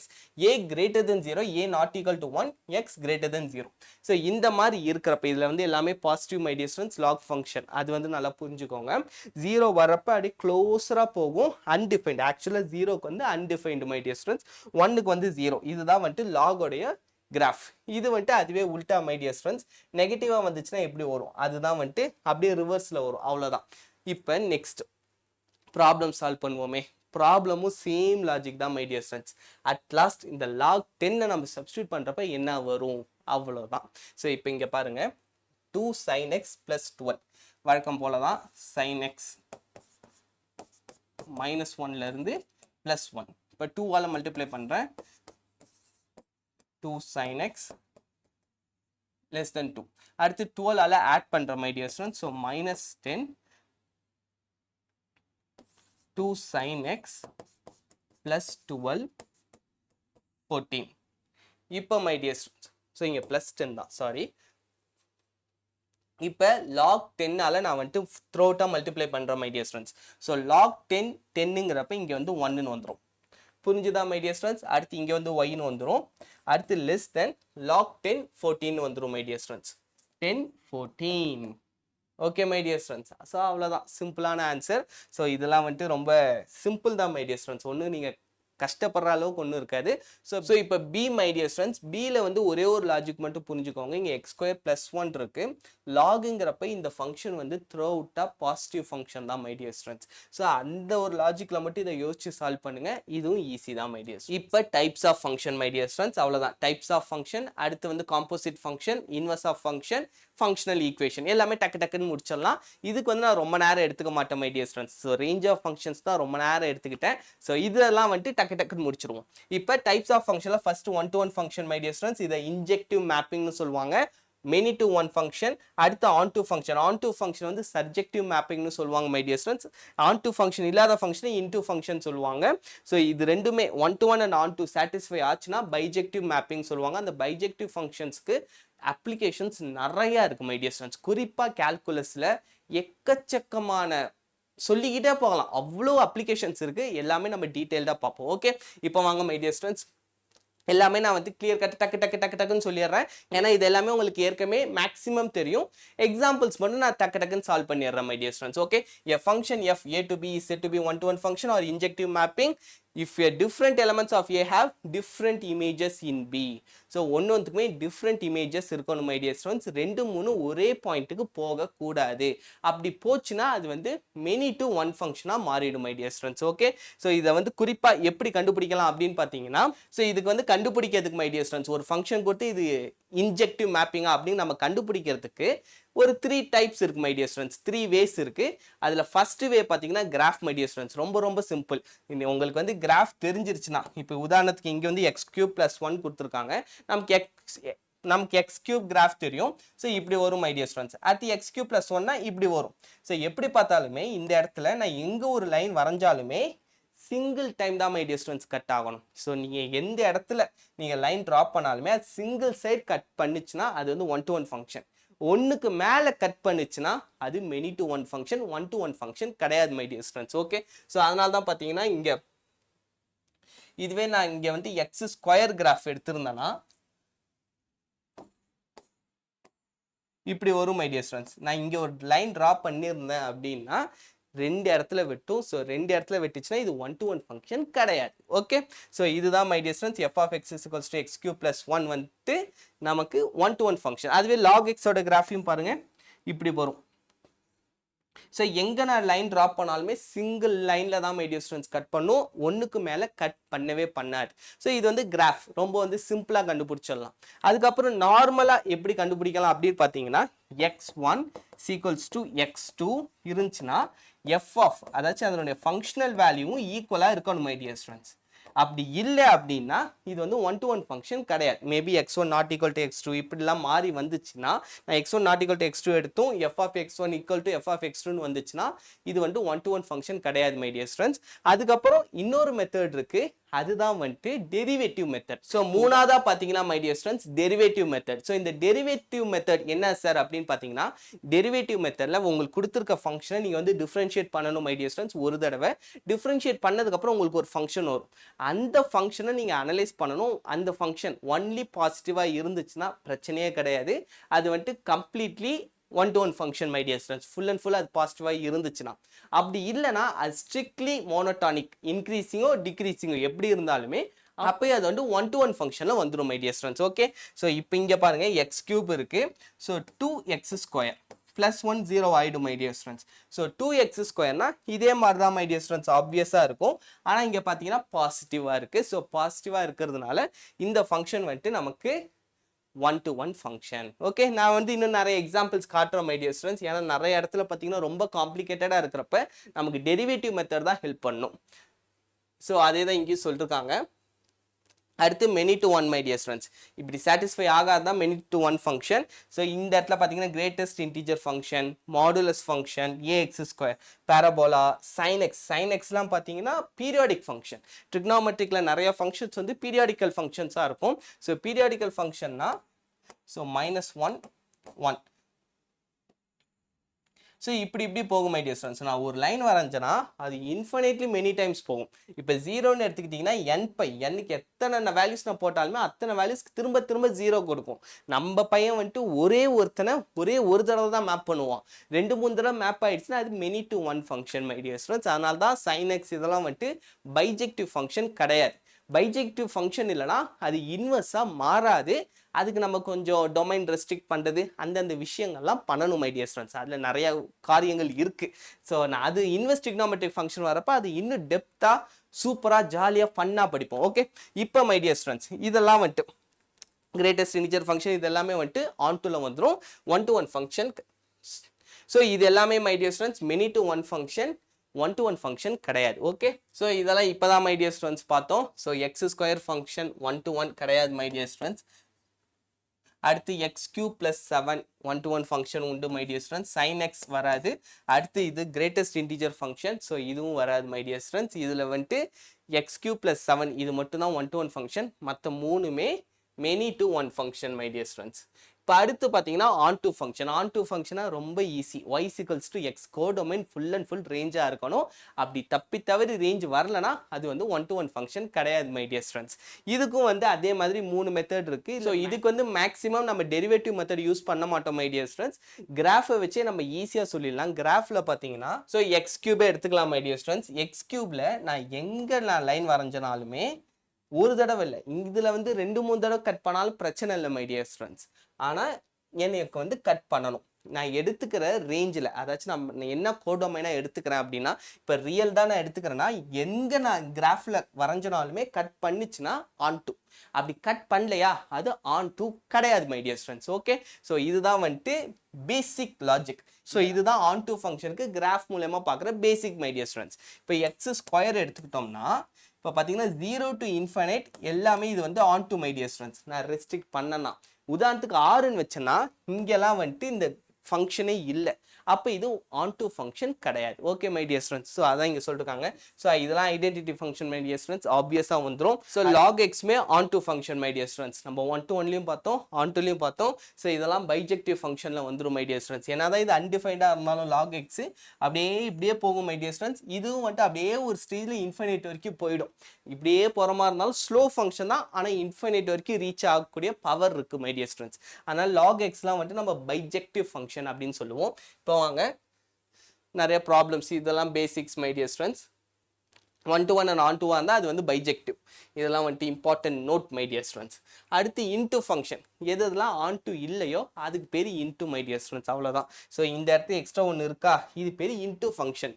a greater than 0, a not equal to 1, x greater than 0. So இந்த மாதிரி இருக்கிறப்ப இதில் வந்து எல்லாமே positive my dear students. Log function அது வந்து நல்லா புரிஞ்சுக்கோங்க. 0 வரப்ப அப்படியே க்ளோஸராக போகும், அன்டிஃபைன்டு. ஆக்சுவலாக 0க்கு வந்து அன்டிஃபைன்டு மை டியர் ஸ்டூடெண்ட்ஸ், 1க்கு வந்து 0. இதுதான் வந்துட்டு லாகோடைய கிராஃப். இது வந்துட்டு அதுவே உல்டா மை டியர் ஸ்டூடெண்ட்ஸ். நெகட்டிவாக வந்துச்சுன்னா எப்படி வரும், அதுதான் வந்துட்டு அப்படியே ரிவர்ஸில் வரும். அவ்வளோதான். இப்போ நெக்ஸ்ட் ப்ராப்ளம் சால்வ் பண்ணுவோமே. ப்ராப்ளமும் சேம் லாஜிக் தான் my dear students. At last இந்த log 10 நம்ம சப்ஸ்டியூட் பண்ணுறப்ப என்ன வரும், அவ்வளோதான். ஸோ இப்போ இங்கே பாருங்க, 2 sin x plus 12. வழக்கம் போல தான் sin x -1லேருந்து +1. இப்போ 2ஆல் மல்டிப்ளை பண்ணுறேன். 2 sin x less than 2. அடுத்து 12ஆல் ஆட் பண்ணுற my dear students. So -10 2 sin x plus 12 14. இப்போ மை டியர் ஸ்டூடெண்ட்ஸ், ஸோ இங்கே +10 தான், சாரி. இப்போ log 10ஆல் நான் வந்துட்டு த்ரோட்டாக மல்டிப்ளை பண்ணுறேன் my dear students. So log 10 இங்கே வந்து 1ன்னு வந்துடும். புரிஞ்சுதா மை டியர் ஸ்டூடெண்ட்ஸ்? அடுத்து இங்கே வந்து yன்னு வந்துடும். அடுத்து லெஸ் தென் log 10 14 வந்துடும் my dear students. 10 14. Okay my dear students. So அவ்வளோதான், சிம்பிளான ஆன்சர். ஸோ இதெல்லாம் வந்துட்டு ரொம்ப சிம்பிள் தான் மை டியர் ஸ்டூடெண்ட்ஸ். ஒன்றும் நீங்கள் கஷ்டப்படுற அளவுக்கு ஒன்றும் இருக்காது. ஸோ இப்போ பி மை டியர் ஸ்டூடெண்ட்ஸ், பியில் வந்து ஒரே ஒரு லாஜிக் மட்டும் புரிஞ்சுக்கோங்க. இங்கே x² + 1 இருக்கு. லாகுங்கிறப்ப இந்த ஃபங்க்ஷன் வந்து த்ரோ அவுட்டாக பாசிட்டிவ் ஃபங்க்ஷன் தான் மை டியர் ஸ்டூடெண்ட்ஸ். ஸோ அந்த ஒரு லாஜிக்கில் மட்டும் இதை யோசிச்சு சால்வ் பண்ணுங்க. இதுவும் ஈஸி தான் மை டியர். இப்போ types of function my dear students, அவ்வளோதான். டைப்ஸ் ஆஃப் ஃபங்க்ஷன், அடுத்து வந்து composite function, inverse of function, functional equation, எல்லாமே டக்குன்னு முடிச்சிடலாம். இதுக்கு வந்து நான் ரொம்ப நேரம் எடுத்துக்க மாட்டேன் my dear students. So range of functions தான் ரொம்ப நேரம் எடுத்துக்கிட்டேன். ஸோ இதெல்லாம் வந்துட்டு டக்குன்னு முடிச்சிருவோம். இப்போ டைப்ஸ் ஆஃப் ஃபங்க்ஷனில் first 1 to 1 function my dear students. இதை இன்ஜெக்டிவ் மேப்பிங்னு சொல்லுவாங்க. many to one function. அடுத்து on to function. On to function வந்து surjective mapping னு சொல்லுவாங்க my dear students. on to function இல்லாத function into function சொல்லுவாங்க. so இது ரெண்டுமே one to one and on to satisfy ஆச்சுனா bijective mapping சொல்லுவாங்க. அந்த bijective functionsக்கு applications நிறைய இருக்கு my dear students. குறிப்பா calculusல எக்கச்சக்கமான சொல்லிக்கிட்டே போகலாம், அவ்வளோ அப்ளிகேஷன்ஸ் இருக்கு. எல்லாமே நம்ம டீடைல்டா பார்ப்போம். ஓகே, இப்போ வாங்க மை டியர் ஸ்டூடெண்ட்ஸ், எல்லாமே நான் வந்து கிளியர் கட் டக்குன்னு சொல்லிடுறேன். ஏன்னா இது எல்லாமே உங்களுக்கு ஏற்கனவே மேக்ஸிமம் தெரியும். எக்ஸாம்பிள்ஸ் மட்டும் நான் டக்குன்னு சால்வ் பண்ணிடுறேன் my dear students. Okay, a function f a to b is said to be one to one function or injective mapping if a different elements of a have different images in b. so ஒண்ணுத்துக்குமே different images இருக்கணும் my dear students. ரெண்டு மூணு ஒரே பாயிண்ட்டுக்கு போக கூடாது. அப்படி போச்சுனா அது வந்து many to one function ஆ மாறிடும் my dear students. Okay, so இத வந்து குறிப்பா எப்படி கண்டுபிடிக்கலாம் அப்படினு பாத்தீங்கன்னா, so இதுக்கு வந்து கண்டுபிடிக்கிறதுக்கு my dear students ஒரு ஃபங்க்ஷன் கொடுத்து இது இன்ஜெக்டிவ் மேப்பிங்கா அப்படினு நம்ம கண்டுபிடிக்கிறதுக்கு ஒரு 3 டைப்ஸ் இருக்கு my dear students. 3 வேஸ் இருக்கு. அதுல ஃபர்ஸ்ட் வே பாத்தீங்கன்னா கிராஃப் my dear students. ரொம்ப சிம்பிள். உங்களுக்கு வந்து கிராஃப் தெரிஞ்சிருச்சுனா, இப்போ உதாரணத்துக்கு இங்க வந்து x³ + 1 கொடுத்திருக்காங்க. நமக்கு x³ கிராஃப் தெரியும். சோ இப்படி வரும் my dear students. அடுத்து x³ + 1 னா இப்படி வரும். சோ எப்படி பார்த்தாலுமே இந்த இடத்துல நான் எங்க ஒரு லைன் வரைஞ்சாலுமே சிங்கிள் டைம் தான் my dear students கட் ஆகணும். சோ நீங்க எந்த இடத்துல நீங்க லைன் டிராப் பண்ணாலுமே அது சிங்கிள் சைடு கட் பண்ணுச்சுனா அது வந்து ஒன் டு ஒன் ஃபங்க்ஷன். ஒன்னுக்கு மேல கட் பண்ணுச்சுனா அது many to one function, one to one function கிடையாது my dear students. Okay, so அதனால தான் பாத்தீங்கன்னா இங்க இதுவே நான் இங்க வந்து x² கிராஃப் எடுத்திருந்தேனா இப்படி வரும் my dear students. நான் இங்க ஒரு லைன் டிரா பண்ணியிருந்தேன் அப்படின்னா ரெண்டு இடத்துல வெட்டும். சோ ரெண்டு இடத்துல வெட்டிச்சுனா இது ஒன் டு ஒன் ஃபங்க்ஷன் கிடையாது. ஓகே, சோ இதுதான் my dear students f of x is equals to x³ + 1 வந்து நமக்கு ஒன் டு ஒன் ஃபங்க்ஷன். அதுவே log x ஓட கிராஃபையும் பாருங்க இப்படி வரும். சோ எங்க நான் லைன் டிராப் பண்ணாலுமே சிங்கிள் லைன்ல தான் my dear students கட் பண்ணும், ஒண்ணுக்கு மேல கட் பண்ணவே பண்ணாது. சோ இது வந்து கிராஃப் ரொம்ப வந்து சிம்பிளா கண்டுபிடிச்சிடலாம். அதுக்கு அப்புறம் நார்மலா எப்படி கண்டுபிடிக்கலாம் அப்படினு பாத்தீங்கன்னா x1 = x2 இருந்துச்சுனா f of அதாச்சும் அதனுடைய ஃபங்க்ஷனல் வேல்யூவும் ஈக்குவலா இருக்கணும் my dear students. அப்படி இல்ல அப்படின்னா இது வந்து ஒன் டு ஒன் ஃபங்க்ஷன் கிடையாது. Maybe x1 not equal to x2 இப்படிலாம் மாறி வந்துச்சுன்னா, நான் x1 not equal to x2 எடுத்தும் f of x1 equal to f of x2 ன்னு வந்துச்சுன்னா இது வந்து ஒன் டு ஒன் ஃபங்க்ஷன் கிடையாது my dear students. அதுக்கப்புறம் இன்னொரு மெத்தட் இருக்கு, அதுதான் வந்து டெரிவேட்டிவ் மெத்தட். சோ மூணாவதா பாத்தீங்கன்னா my dear students derivative method. So இந்த டெரிவேட்டிவ் மெத்தட் என்ன சார் அப்படின்னு பாத்தீங்கன்னா, டெரிவேட்டிவ் மெத்தட்ல உங்களுக்கு கொடுத்திருக்க ஃபங்க்ஷனை நீங்க வந்து டிஃபரன்ஷியேட் பண்ணணும் my dear students. ஒரு தடவை டிஃபரன்ஷியேட் பண்ணதுக்கு அப்புறம் உங்களுக்கு ஒரு ஃபங்க்ஷன் வரும். அந்த ஃபங்க்ஷனை நீங்க அனலைஸ் பண்ணணும். அந்த ஃபங்க்ஷன் ஒன்லி பாசிட்டிவா இருந்துச்சுன்னா பிரச்சனையே கிடையாது. அது வந்து completely one to one function my dear students. Full and full அது பாசிட்டிவா இருந்துச்சுன்னா. அப்படி இல்லைன்னா அது ஸ்ட்ரிக்ட்லி மோனோட்டானிக், இன்க்ரீசிங்கோ டிக்ரீசிங்கோ எப்படி இருந்தாலுமே அப்போ அது வந்து ஒன் டு ஒன் ஃபங்க்ஷன்ல வந்துடும் my dear students. Okay, so இப்போ இங்க பாருங்க x³ இருக்கு. ஸோ 2x² + 1 0 ஆயிடும் my dear students. So 2x² னா இதே மாதிரி தான் my dear students ஆப்வியஸா இருக்கும். ஆனா இங்க பாத்தீங்கன்னா பாசிட்டிவா இருக்கு. ஸோ பாசிட்டிவா இருக்கிறதுனால இந்த ஃபங்க்ஷன் வந்துட்டு நமக்கு one to one function. Okay, நான் வந்து இன்னும் நிறைய எக்ஸாம்பிள்ஸ் காட்டுறேன் my dear students. ஏன்னா நிறைய இடத்துல பார்த்தீங்கன்னா ரொம்ப காம்ப்ளிகேட்டடா இருக்கிறப்ப நமக்கு டெரிவேட்டிவ் மெத்தட் தான் ஹெல்ப் பண்ணும். ஸோ அதே தான் இங்கேயும் சொல்லிருக்காங்க. அடுத்து many to one my dear students. இப்படி சாட்டிஸ்ஃபை ஆகாதான் many to one function. So இந்த இடத்துல பார்த்தீங்கன்னா greatest integer function, modulus function, ax², parabola, sin xலாம் பார்த்தீங்கன்னா பீரியாடிக் ஃபங்க்ஷன். ட்ரிக்னாமெட்ரிக்ல நிறைய ஃபங்க்ஷன்ஸ் வந்து பீரியாடிக்கல் ஃபங்க்ஷன்ஸாக இருக்கும். ஸோ பீரியாடிக்கல் ஃபங்க்ஷன்னா ஸோ -1 1. ஸோ இப்படி போகும் my dear students. நான் ஒரு லைன் வரைஞ்சேன்னா அது இன்ஃபினிட்லி மெனி டைம்ஸ் போகும். இப்போ 0ன்னு எடுத்துக்கிட்டிங்கன்னா n/nக்கு எத்தனை வேல்யூஸ் நான் போட்டாலுமே அத்தனை வேல்யூஸ்க்கு திரும்ப 0 கொடுக்கும். நம்ம பையன் வந்துட்டு ஒரே ஒரு தடவை தான் மேப் பண்ணுவான். 2-3 தடவை மேப் ஆயிடுச்சுன்னா அது many to one function my dear students. அதனால தான் sin x இதெல்லாம் வந்துட்டு பைஜெக்டிவ் ஃபங்க்ஷன் கிடையாது. பைஜெக்டிவ் ஃபங்க்ஷன் இல்லைனா அது இன்வெர்ஸா மாறாது. அதுக்கு நம்ம கொஞ்சம் டொமைன் ரெஸ்ட்ரிக்ட் பண்றது அந்தந்த விஷயங்கள்லாம் பண்ணணும் my dear students. அதுல நிறைய காரியங்கள் இருக்கு. ஸோ நான் அது இன்வெர்ஸ் ட்ரிக்னாமெட்ரிக் ஃபங்க்ஷன் வரப்ப அது இன்னும் டெப்தா சூப்பரா ஜாலியா ஃபன்னா படிப்போம். ஓகே, இப்போ my dear students இதெல்லாம் வந்துட்டு கிரேட்டஸ்ட் இன்டிஜர் ஃபங்க்ஷன் இதெல்லாமே வந்துட்டு ஆன் டுல வந்துடும் one to one function. So இது எல்லாமே my dear students many to one function, one to one function கிடையாது. ஓகே, ஸோ இதெல்லாம் இப்போதான் my dear students பார்த்தோம். So x² function one to one கிடையாது my dear students. அடுத்து x³ plus 7 1-to-1 function உண்டு my dear students. sin x வராது. அடுத்து இது கிரேட்டஸ்ட் இன்டிஜர் ஃபங்க்ஷன். ஸோ இதுவும் வராது மை டியர் ஸ்டூடெண்ட்ஸ். இதில் வந்துட்டு x³ plus 7 இது மட்டும் தான் 1-to-1 ஃபங்க்ஷன். மற்ற மூணுமே many to one function my dear students. இப்போ அடுத்து பார்த்தீங்கன்னா onto function. Onto ஃபங்க்ஷனாக ரொம்ப easy. y = to x codomain full and full ரேஞ்சாக இருக்கணும். அப்படி தப்பி தவறி ரேஞ்ச் வரலனா அது வந்து 1-to-1 ஃபங்க்ஷன் கிடையாது மை டியர் ஸ்டூடெண்ட்ஸ். இதுக்கும் வந்து அதே மாதிரி 3 மெத்தட் இருக்கு. ஸோ இதுக்கு வந்து மேக்ஸிமம் நம்ம டெரிவேட்டிவ் மெத்தட் யூஸ் பண்ண மாட்டோம் மை டியர் ஸ்டூடெண்ட்ஸ். கிராஃபை வச்சே நம்ம ஈஸியாக சொல்லிடலாம். கிராஃபில் பார்த்தீங்கன்னா ஸோ x³ எடுத்துக்கலாம் மை டியர் ஸ்டூடெண்ட்ஸ். x³ நான் லைன் வரைஞ்சனாலுமே ஒரு தடவை இல்லை, இதில் வந்து 2-3 தடவை கட் பண்ணாலும் பிரச்சனை இல்லை மை டியர் ஸ்டூடெண்ட்ஸ். ஆனால் எனக்கு வந்து கட் பண்ணணும். நான் எடுத்துக்கிற ரேஞ்சில், அதாச்சும் நான் என்ன கோடொமைனாக எடுத்துக்கிறேன் அப்படின்னா, இப்போ ரியல் தான் நான் எடுத்துக்கிறேன்னா எங்கே நான் கிராஃபில் வரைஞ்சனாலுமே கட் பண்ணிச்சுன்னா ஆன் டு. அப்படி கட் பண்ணலையா அது ஆன் டு கிடையாது my dear students. Okay, so இதுதான் வந்துட்டு பேசிக் லாஜிக். ஸோ இதுதான் ஆன் டு ஃபங்க்ஷனுக்கு கிராஃப் மூலமா பார்க்குற பேசிக் மை டியர் ஸ்டூடெண்ட்ஸ். இப்போ x² எடுத்துக்கிட்டோம்னா இப்போ பார்த்தீங்கன்னா 0 to infinite எல்லாமே இது வந்து on to my dear students. நான் ரெஸ்ட்ரிக்ட் பண்ணனா உதாரணத்துக்கு 6ன்னு வச்சேன்னா இங்கெல்லாம் வந்துட்டு இந்த ஃபங்க்ஷனே இல்லை. அப்போ இது ஆன் டு ஃபங்க்ஷன் கிடையாது. Okay my dear students. So அதான் இங்கே சொல்லிருக்காங்க. ஸோ இதெல்லாம் identity function my dear students ஆப்வியஸாக வந்துடும். ஸோ லாக் எக்ஸ்மே onto function my dear students. நம்ம 1-to-1லையும் பார்த்தோம், ஆன் டுலையும் பார்த்தோம். ஸோ இதெல்லாம் பைஜெக்டிவ் ஃபங்க்ஷனில் வந்துடும் மை டியர் ஸ்டூடெண்ட்ஸ். ஏன்னா தான் இது அன்டிஃபைண்டாக இருந்தாலும் லாக் எக்ஸ் அப்படியே இப்படியே போகும் மை டியர் ஸ்டூடெண்ட்ஸ். இதுவும் வந்துட்டு அப்படியே ஒரு ஸ்டேஜில் இன்ஃபைனைட் வரைக்கும் போயிடும். இப்படியே போகிற மாதிரி இருந்தாலும் ஸ்லோ ஃபங்க்ஷன் தான், ஆனால் இன்ஃபைனைட் வரைக்கும் ரீச் ஆகக்கூடிய பவர் இருக்குது மை டியர் ஸ்டூடெண்ட்ஸ். அதனால் லாக் எக்ஸ்லாம் வந்துட்டு நம்ம பைஜெக்டிவ் ஃபங்க்ஷன் அப்படின்னு சொல்லுவோம். இப்போ வாங்க நிறைய ப்ராப்ளம்ஸ், இதெல்லாம் basics my dear students. 1-to-1 and ஆன் டுவாக இருந்தால் அது வந்து பைஜெக்டிவ். இதெல்லாம் வந்துட்டு important note my dear students. அடுத்து இன்டு ஃபங்க்ஷன், எதெல்லாம் ஆன் டு இல்லையோ அதுக்கு பேர் இன்டு மை டியர் ஸ்டூடெண்ட்ஸ். அவ்வளோதான். ஸோ இந்த இடத்துல எக்ஸ்ட்ரா ஒன்று இருக்கா, இது பேர் இன்டு ஃபங்க்ஷன்.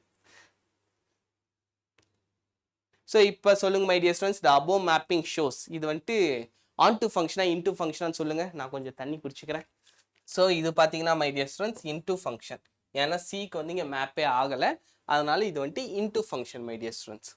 ஸோ இப்போ சொல்லுங்க my dear students, the above mapping shows இது வந்துட்டு ஆன் டு ஃபங்க்ஷனா இன்டு ஃபங்க்ஷனான்னு சொல்லுங்கள். நான் கொஞ்சம் தண்ணி குடிச்சிக்கிறேன். ஸோ இது பார்த்தீங்கன்னா my dear students into function. ஏன்னா சிக்கு வந்து இங்கே மேப்பே ஆகலை, அதனால இது வந்துட்டு into function my dear students.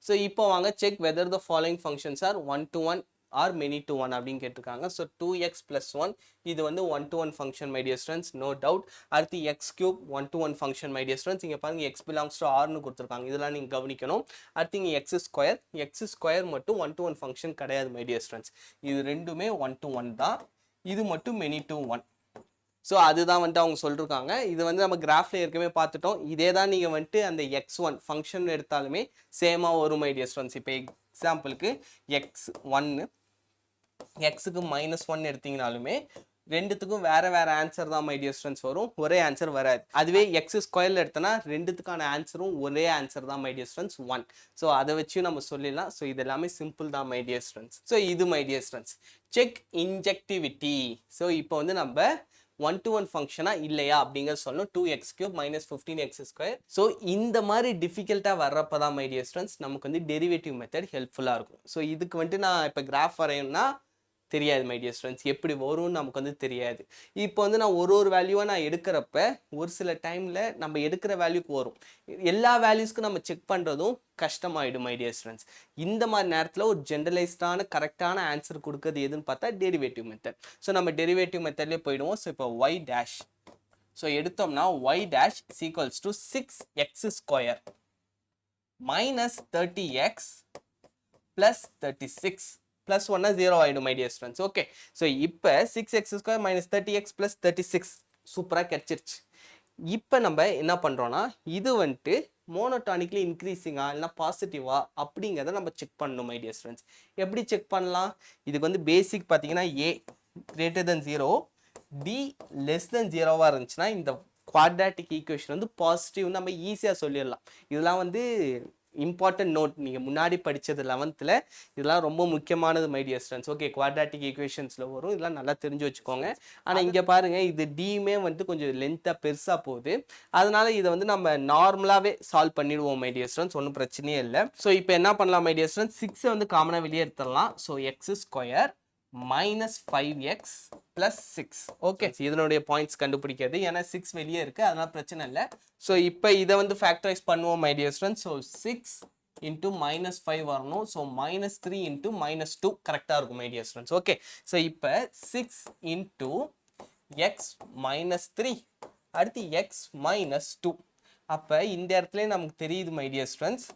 So இப்போ வாங்க check whether the following functions are 1-to-1 or many to 1 அப்படின்னு கேட்டிருக்காங்க. ஸோ 2x plus 1 இது வந்து 1-to-1 function my dear students, no doubt. அடுத்து x³ 1-to-1 function my dear students. இங்கே பாருங்க x belongs to r னு கொடுத்துருக்காங்க, இதெல்லாம் நீங்கள் கவனிக்கணும். அடுத்து இங்கே x² மட்டும் 1-to-1 ஃபங்க்ஷன் கிடையாது மை டியர் ஸ்டூடெண்ட்ஸ். இது ரெண்டுமே 1-to-1 தான், இது மட்டும் many to 1. ஸோ அதுதான் வந்துட்டு அவங்க சொல்லிருக்காங்க. இது வந்து நம்ம கிராஃப்ல ஏற்கனவே பார்த்துட்டோம். இதே தான் நீங்கள் வந்துட்டு அந்த x1 ஃபங்க்ஷன் எடுத்தாலுமே சேமாக வரும் மை டியர் ஸ்டூடெண்ட்ஸ். இப்போ எக்ஸாம்பிளுக்கு x1 xக்கு -1 எடுத்தீங்கனாலுமே ரெண்டுத்துக்கும் வேற வேற ஆன்சர் தான் மை டியர் ஸ்டூடெண்ட்ஸ் வரும், ஒரே ஆன்சர் வராது. அதுவே x² எடுத்தனா ரெண்டுத்துக்கான ஆன்சரும் ஒரே ஆன்சர் தான் மை டியர் ஸ்டூடெண்ட்ஸ் 1. ஸோ அதை வச்சு நம்ம சொல்லிடலாம். ஸோ இது எல்லாமே சிம்பிள் தான் மை டியர் ஸ்டூடெண்ட்ஸ். ஸோ இது my dear students check injectivity. So இப்போ வந்து நம்ம 1-to-1 ஃபங்க்ஷனா இல்லையா அப்படிங்கிற சொல்லணும். 2x³ - 15x². ஸோ இந்த மாதிரி டிஃபிகல்ட்டாக வர்றப்ப தான் மை டியர் ஸ்டூடெண்ட்ஸ் நமக்கு வந்து டெரிவேட்டிவ் மெத்தட் ஹெல்ப்ஃபுல்லாக இருக்கும். ஸோ இதுக்கு வந்துட்டு நான் இப்போ கிராஃப் வரையணும்னா தெரியாது மை டியர் ஸ்டூடெண்ட்ஸ், எப்படி வரும்னு நமக்கு வந்து தெரியாது. இப்போ வந்து நான் ஒரு வேல்யூவாக நான் எடுக்கிறப்ப ஒரு சில டைமில் நம்ம எடுக்கிற வேல்யூக்கு வரும், எல்லா வேல்யூஸ்க்கும் நம்ம செக் பண்ணுறதும் கஷ்டமாயிடும் மை டியர் ஸ்டூடெண்ட்ஸ். இந்த மாதிரி நேரத்தில் ஒரு ஜென்ரலைஸ்டான கரெக்டான ஆன்சர் கொடுக்குறது எதுன்னு பார்த்தா டெரிவேட்டிவ் மெத்தட். ஸோ நம்ம டெரிவேட்டிவ் மெத்தட்லேயே போயிடுவோம். ஸோ இப்போ y' ஸோ எடுத்தோம்னா y' = 6x² - 30x + 36 plus 1 0 ஆயிடும் my dear students. Okay, so இப்போ 6x² - 30x + 36 சூப்பராக கிடைச்சிருச்சு. இப்போ நம்ம என்ன பண்ணுறோன்னா இது வந்துட்டு மோனோட்டானிக்லி இன்க்ரீஸிங்கா இல்லைனா பாசிட்டிவா அப்படிங்கிறத நம்ம செக் பண்ணணும் மை டியர் ஸ்டூடெண்ட்ஸ். எப்படி செக் பண்ணலாம்? இதுக்கு வந்து பேசிக் பார்த்தீங்கன்னா a greater than 0 b less than 0 இருந்துச்சுன்னா இந்த குவாட்ராட்டிக் ஈக்குவேஷன் வந்து பாசிட்டிவ் நம்ம ஈஸியாக சொல்லிடலாம். இதெல்லாம் வந்து இம்பார்ட்டன்ட் நோட், நீங்கள் முன்னாடி படித்தது 11th இதெல்லாம் ரொம்ப முக்கியமானது my dear students. Okay, quadratic ஈக்குவேஷன்ஸில் வரும், இதெல்லாம் நல்லா தெரிஞ்சு வச்சுக்கோங்க. ஆனால் இங்கே பாருங்கள் இது டியுமே வந்துட்டு கொஞ்சம் லென்த்தாக பெருசாக போகுது, அதனால இதை வந்து நம்ம நார்மலாகவே சால்வ் பண்ணிடுவோம் மை டியர் ஸ்டூடெண்ட்ஸ், ஒன்றும் பிரச்சனையே இல்லை. ஸோ இப்போ என்ன பண்ணலாம் மை டியர் ஸ்டூடெண்ட்ஸ், 6 வந்து காமனாக வெளியே எடுத்துடலாம். So x² -5x + 6. ஓகே, இதனுடைய பாயிண்ட்ஸ் கண்டுபிடிக்கிறது, ஏன்னா 6 வெளியே இருக்குது, அதனால பிரச்சனை இல்லை. ஸோ இப்போ இதை வந்து ஃபேக்டரைஸ் பண்ணுவோம் my dear students. So 6 into -5 வரணும். ஸோ -3 into -2 கரெக்டாக இருக்கும் my dear students. Okay, so இப்போ 6 into x -3 அடுத்து x -2. அப்போ இந்த இடத்துல நமக்கு தெரியுது மை டியர் ஸ்டூடெண்ட்ஸ்,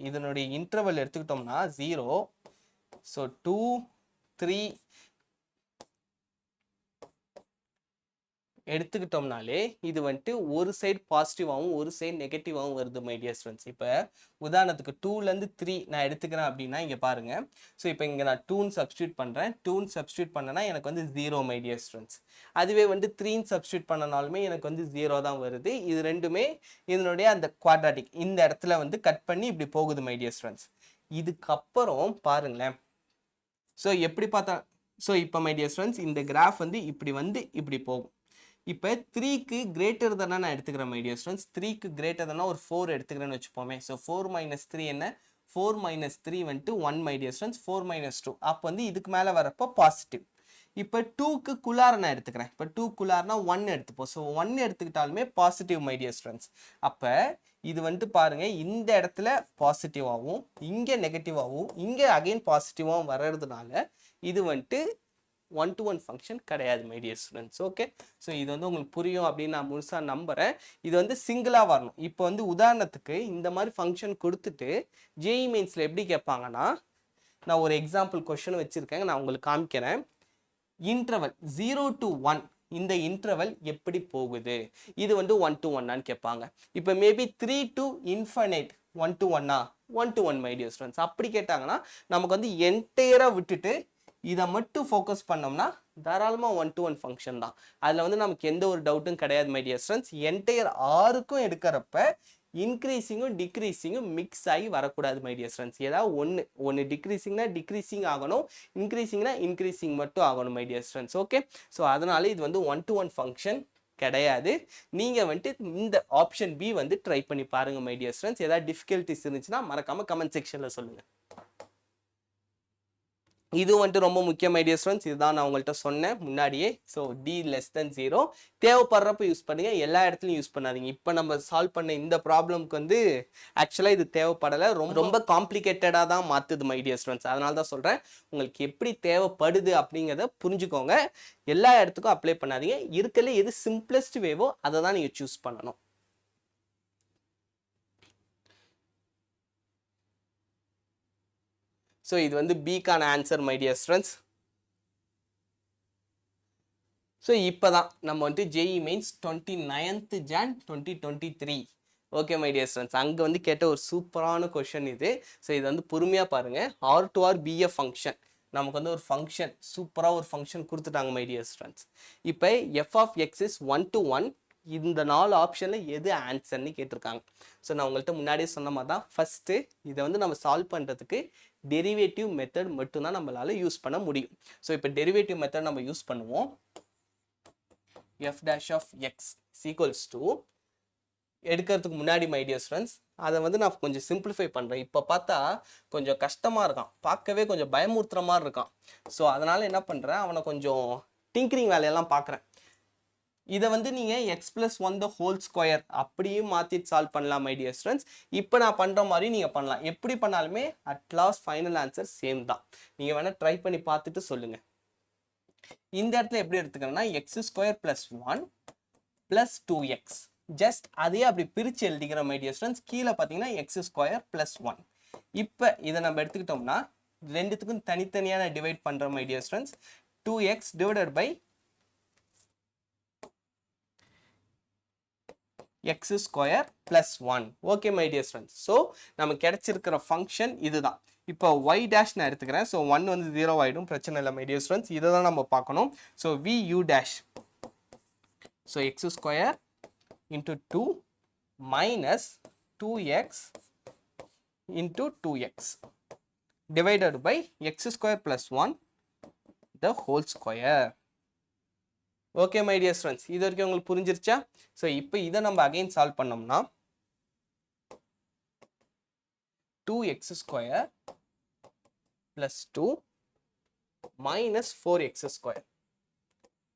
இதனுடைய இன்டர்வல் எடுத்துக்கிட்டோம்னா 0. ஸோ 2 3 எடுத்துக்கிட்டோம்னாலே இது வந்துட்டு ஒரு சைடு பாசிட்டிவாகவும் ஒரு சைடு நெகட்டிவாகவும் வருது மை டியர் ஸ்டூடெண்ட்ஸ். இப்போ உதாரணத்துக்கு 2லேருந்து 3 நான் எடுத்துக்கிறேன் அப்படின்னா இங்கே பாருங்க. ஸோ இப்போ இங்கே நான் 2ன்னு சப்ஸ்டியூட் பண்ணுறேன். 2ன்னு சப்ஸ்டியூட் பண்ணனா எனக்கு வந்து 0 மை டியர் ஸ்டூடெண்ட்ஸ். அதுவே வந்து 3ன்னு சப்ஸ்டியூட் பண்ணனாலுமே எனக்கு வந்து 0 தான் வருது. இது ரெண்டுமே இதனுடைய அந்த குவாட்ராட்டிக் இந்த இடத்துல வந்து கட் பண்ணி இப்படி போகுது மை டியர் ஸ்டூடெண்ட்ஸ். இதுக்கப்புறம் பாருங்களேன், ஸோ எப்படி பார்த்தா, ஸோ இப்போ மை டியர் ஸ்டூடெண்ட்ஸ் இந்த கிராஃப் வந்து இப்படி போகும். இப்போ 3க்கு கிரேட்டர் தானே நான் எடுத்துக்கிறேன் மை டியர் ஸ்டூடெண்ட்ஸ். 3க்கு கிரேட்டர் தானே ஒரு 4 எடுத்துக்கிறேன்னு வச்சுப்போமே. ஸோ 4 - 3 என்ன, 4 - 3 வந்துட்டு 1 மை டியர் ஸ்டூடெண்ட்ஸ். 4 - 2 அப்போ வந்து இதுக்கு மேலே வரப்போ பாசிட்டிவ். இப்போ 2க்கு குள்ளார நான் எடுத்துக்கிறேன். இப்போ 2 குள்ளாரனா 1 எடுத்துப்போம். ஸோ 1 எடுத்துக்கிட்டாலுமே பாசிட்டிவ் மை டியர் ஸ்டூடெண்ட்ஸ். அப்போ இது வந்துட்டு பாருங்க, இந்த இடத்துல பாசிட்டிவாகவும் இங்கே நெகட்டிவாகவும் இங்கே அகைன் பாசிட்டிவாகவும் வர்றதுனால இது வந்துட்டு 1-to-1 ஃபங்க்ஷன் கிடையாது my dear students. Okay, so இது வந்து உங்களுக்கு புரியும் அப்படின்னு நான் முழுசாக நம்புகிறேன். இது வந்து சிங்கிளாக வரணும். இப்போ வந்து உதாரணத்துக்கு இந்த மாதிரி ஃபங்க்ஷன் கொடுத்துட்டு JEE மெயின்ஸில் எப்படி கேட்பாங்கன்னா, நான் ஒரு எக்ஸாம்பிள் கொஷின் வச்சுருக்கேன், நான் உங்களுக்கு காமிக்கிறேன். இன்டர்வல் 0 to 1 இந்த இன்டர்வல் எப்படி போகுது, இது வந்து 1-to-1 கேட்பாங்க. இப்போ maybe 3 to infinite 1-to-1 1-to-1 my dear students. அப்படி கேட்டாங்கன்னா நமக்கு வந்து என்டையராக விட்டுட்டு இதை மட்டும் ஃபோக்கஸ் பண்ணோம்னா தாராளமாக 1-to-1 ஃபங்க்ஷன் தான். அதில் வந்து நமக்கு எந்த ஒரு டவுட்டும் கிடையாது மை டியர் ஸ்டூடெண்ட்ஸ். என்டையர் ஆருக்கும் எடுக்கிறப்ப இன்க்ரீஸிங்கும் டிக்ரீஸிங்கும் மிக்ஸ் ஆகி வரக்கூடாது மை டியர் ஸ்டூடெண்ட்ஸ். ஏதாவது ஒன்று டிக்ரீஸிங்னா டிக்ரீஸிங் ஆகணும், இன்க்ரீஸிங்னா இன்க்ரீஸிங் மட்டும் ஆகணும் my dear students. Okay, so அதனால இது வந்து 1-to-1 ஃபங்க்ஷன் கிடையாது. நீங்கள் வந்துட்டு இந்த ஆப்ஷன் பி வந்து ட்ரை பண்ணி பாருங்கள் மை டியர் ஸ்டூடெண்ட்ஸ். ஏதாவது டிஃபிகல்ட்டிஸ் இருந்துச்சுன்னா மறக்காமல் கமெண்ட் செக்ஷனில் சொல்லுங்கள். இது வந்துட்டு ரொம்ப முக்கியம் மை டியர் ஸ்டூடெண்ட்ஸ். இதுதான் நான் உங்கள்கிட்ட சொன்னேன் முன்னாடியே. ஸோ D<0 தேவைப்படுறப்ப யூஸ் பண்ணுங்க, எல்லா இடத்துலையும் யூஸ் பண்ணாதீங்க. இப்போ நம்ம சால்வ் பண்ண இந்த ப்ராப்ளம்க்கு வந்து ஆக்சுவலாக இது தேவைப்படலை, ரொம்ப காம்ப்ளிகேட்டடாக தான் மாற்றுது மை டியர் ஸ்டூடெண்ட்ஸ். அதனால தான் சொல்கிறேன், உங்களுக்கு எப்படி தேவைப்படுது அப்படிங்கிறத புரிஞ்சுக்கோங்க. எல்லா இடத்துக்கும் அப்ளை பண்ணாதீங்க. இருக்கல எது சிம்பிளஸ்ட் வேவோ அதை தான் நீங்கள் சூஸ் பண்ணணும். ஸோ இது வந்து பிக்கான answer my dear students. So இப்போ தான் நம்ம வந்துட்டு JEE mains 29th Jan 2023. Okay my dear students, அங்கே வந்து கேட்ட ஒரு சூப்பரான கொஷன் இது. ஸோ இது வந்து பொறுமையாக பாருங்கள். R2R BF ஃபங்க்ஷன் நமக்கு வந்து ஒரு ஃபங்க்ஷன் சூப்பராக ஒரு ஃபங்க்ஷன் கொடுத்துட்டாங்க மை டியர் ஸ்டூடெண்ட்ஸ். இப்போ f(x) is 1-to-1 இந்த 4 ஆப்ஷனில் எது ஆன்சர்னு கேட்டிருக்காங்க. ஸோ நான் உங்கள்கிட்ட முன்னாடியே சொன்ன மாதிரி தான், ஃபஸ்ட்டு இதை வந்து நம்ம சால்வ் பண்ணுறதுக்கு டெரிவேட்டிவ் மெத்தட் மட்டும்தான் நம்மளால யூஸ் பண்ண முடியும். ஸோ இப்போ டெரிவேட்டிவ் மெத்தட் நம்ம யூஸ் பண்ணுவோம். f(x) = எடுக்கிறதுக்கு முன்னாடி மை டியர் ஸ்டூடெண்ட்ஸ் அதை வந்து நான் கொஞ்சம் சிம்பிளிஃபை பண்ணுறேன். இப்போ பார்த்தா கொஞ்சம் கஷ்டமாக இருக்கான், பார்க்கவே கொஞ்சம் பயமுறுத்துற மாதிரி இருக்கான். ஸோ அதனால் என்ன பண்ணுறேன், அவனை கொஞ்சம் டிங்கரிங் வேலையெல்லாம் பார்க்குறேன். இதை வந்து நீங்கள் x+1² அப்படியே மாற்றிட்டு சால்வ் பண்ணலாம் மை டியர் ஸ்டூடெண்ட்ஸ். இப்போ நான் பண்ணுற மாதிரி நீங்கள் பண்ணலாம். எப்படி பண்ணாலுமே அட்லாஸ்ட் ஃபைனல் ஆன்சர் சேம் தான். நீங்கள் வேணால் ட்ரை பண்ணி பார்த்துட்டு சொல்லுங்கள். இந்த இடத்துல எப்படி எடுத்துக்கிறேன்னா x² + 1 + 2x ஜஸ்ட் அதே அப்படி பிரித்து எழுதிக்கிற மை டியர் ஸ்டூடெண்ட்ஸ். கீழே பார்த்தீங்கன்னா x² + 1. இப்போ இதை நம்ம எடுத்துக்கிட்டோம்னா ரெண்டுத்துக்கும் தனித்தனியாக நான் டிவைட் பண்ணுற my dear students. 2x / x² + 1. Okay my dear students, so நமக்கு கிடைச்சிருக்கிற ஃபங்க்ஷன் இதுதான். இப்போ y' நான் எடுத்துக்கிறேன். ஸோ 1 வந்து 0 ஆகிடும், பிரச்சனை இல்லை மை டியர் ஸ்டூடெண்ட்ஸ். இதை தான் நம்ம பார்க்கணும். So vu', so x² × 2 - 2x × 2x divided by x² + 1 the whole square. Okay my dear students, இது வரைக்கும் உங்களுக்கு புரிஞ்சிருச்சா? ஸோ இப்போ இதை நம்ம அகைன் சால்வ் பண்ணோம்னா 2x² + 2 - 4x²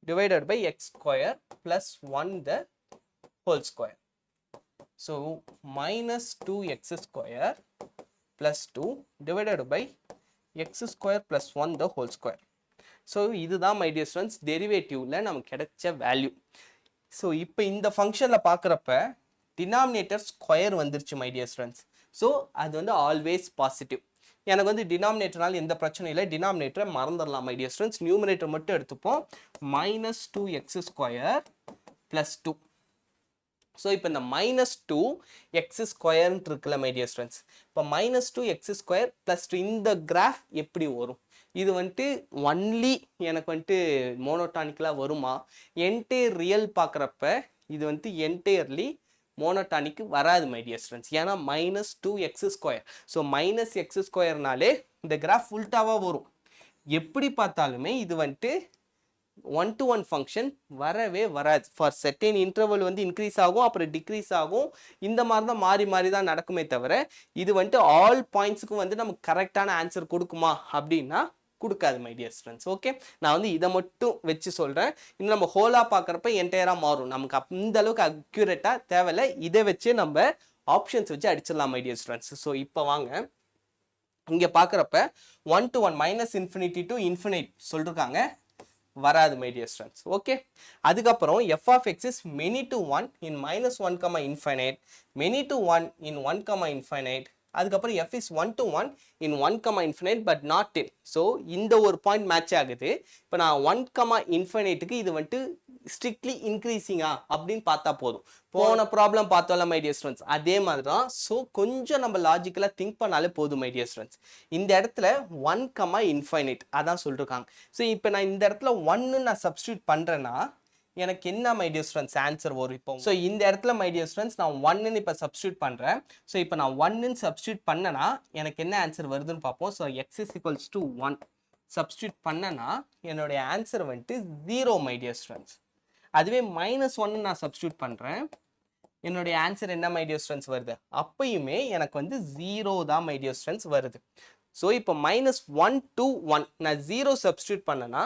divided by x² + 1 the whole square. So -2x² plus 2 divided by x square plus 1 the whole square. So இதுதான் my dear students டெரிவேட்டிவ்ல நமக்கு கிடைச்ச வேல்யூ. ஸோ இப்போ இந்த ஃபங்க்ஷனில் பார்க்குறப்ப டினாமினேட்டர் ஸ்கொயர் வந்துருச்சு my dear students. ஸோ அது வந்து ஆல்வேஸ் பாசிட்டிவ். எனக்கு வந்து டினாமினேட்டர்னால எந்த பிரச்சனையும் இல்லை, டினாமினேட்டரை மறந்துடலாம் my dear students. நியூமரேட்டர் மட்டும் எடுத்துப்போம், minus 2x square plus 2. So இப்போ இந்த மைனஸ் 2x ஸ்கொயர்ன்ட்டு இருக்குல்ல my dear students. இப்போ மைனஸ் 2x ஸ்கொயர் ப்ளஸ் 2 இந்த கிராஃப் எப்படி வரும்? இது வந்துட்டு ஒன்லி எனக்கு வந்துட்டு மோனோட்டானிக்கலாக வருமா? என்டையர் ரியல் பார்க்குறப்ப இது வந்துட்டு என்டையர்லி மோனோட்டானிக்கு வராது my dear students. ஏன்னா minus 2x square. So minus x ஸ்கொயர்னாலே இந்த கிராஃப் உல்டாவாக வரும். எப்படி பார்த்தாலுமே இது வந்துட்டு 1-to-1 ஃபங்க்ஷன் வரவே வராது. ஃபார் செர்டைன் இன்டர்வல் வந்து இன்க்ரீஸ் ஆகும், அப்புறம் டிக்ரீஸ் ஆகும். இந்த மாதிரி தான் மாறி தான் நடக்குமே தவிர இது வந்துட்டு ஆல் பாயிண்ட்ஸுக்கும் வந்து நமக்கு கரெக்டான ஆன்சர் கொடுக்குமா அப்படின்னா கொடுக்காது my dear students. ஓகே, நான் வந்து இதை மட்டும் வச்சு சொல்கிறேன். இன்னும் நம்ம ஹோலாக பார்க்குறப்ப என்டையராக மாறும். நமக்கு இந்த அளவுக்கு அக்யூரேட்டாக தேவையில்லை. இதை வச்சு நம்ம ஆப்ஷன்ஸ் வச்சு அடிச்சிடலாம் my dear students. ஸோ இப்போ வாங்க இங்கே பார்க்குறப்ப 1-to-1 minus infinity to infinite சொல்லிருக்காங்க, வராது my dear students. ஓகே, அதுக்கப்புறம் f of x is many to 1 in minus 1 comma infinite, many to 1 in 1 comma infinite. அதுக்கப்புறம் f is 1-to-1 in 1 comma infinite but not in. So இந்த ஒரு point match ஆகுது. இப்போ நான் 1 comma infiniteக்கு இது வந்துட்டு strictly இன்க்ரீசிங்கா அப்படின்னு பார்த்தா போதும். போன ப்ராப்ளம் பார்த்தோம்ல my dear students, அதே மாதிரி தான். ஸோ கொஞ்சம் நம்ம லாஜிக்கலாக திங்க் பண்ணாலே போதும் my dear students. இந்த இடத்துல 1 comma infinite அதான் சொல்லிருக்காங்க. ஸோ இப்போ நான் இந்த இடத்துல 1 நான் சப்ஸ்டியூட் பண்ணுறேன்னா எனக்கு என்ன my dear students ஆன்சர் வரும் இப்போ? ஸோ இந்த இடத்துல my dear students நான் 1ன்னு இப்போ சப்ஸ்டியூட் பண்ணுறேன். ஸோ இப்போ நான் 1ன்னு சப்ஸ்டியூட் பண்ணனா எனக்கு என்ன ஆன்சர் வருதுன்னு பார்ப்போம். So x is equals to 1 substitute பண்ணனா என்னுடைய ஆன்சர் வந்துட்டு 0 my dear students. அதுவே மைனஸ் 1 நான் சப்ஸ்டியூட் பண்ணுறேன், என்னுடைய ஆன்சர் என்ன my dear students வருது? அப்பயுமே எனக்கு வந்து 0 தான் my dear students வருது. ஸோ இப்போ மைனஸ் 1 to 1 நான் 0 சப்ஸ்டியூட் பண்ணனா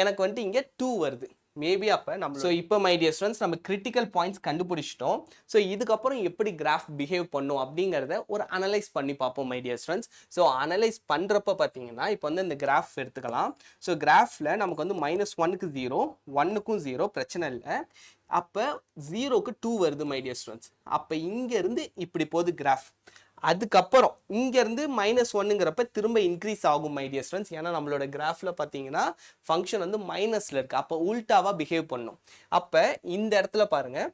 எனக்கு வந்துட்டு இங்கே 2 வருது. மேபி அப்போ நம்ம ஸோ இப்போ my dear students நம்ம கிரிட்டிக்கல் பாயிண்ட்ஸ் கண்டுபிடிச்சிட்டோம். ஸோ இதுக்கப்புறம் எப்படி கிராஃப் பிஹேவ் பண்ணும் அப்படிங்கிறத ஒரு அனலைஸ் பண்ணி பார்ப்போம் my dear students. So analyse பண்ணுறப்ப பார்த்தீங்கன்னா இப்போ வந்து இந்த கிராஃப் எடுத்துக்கலாம். ஸோ கிராஃபில் நமக்கு வந்து மைனஸ் 1க்கு 0, 1க்கும் 0 பிரச்சனை இல்லை. அப்போ 0க்கு 2 வருது my dear students. அப்போ இங்கேருந்து இப்படி போகுது கிராஃப். அதுக்கப்புறம் இங்கேருந்து மைனஸ் 1ங்கிறப்ப திரும்ப இன்க்ரீஸ் ஆகும் my dear students. ஏன்னா நம்மளோட கிராஃபில் பார்த்தீங்கன்னா ஃபங்க்ஷன் வந்து மைனஸில் இருக்குது. அப்போ உல்டாவாக பிஹேவ் பண்ணும். அப்போ இந்த இடத்துல பாருங்கள்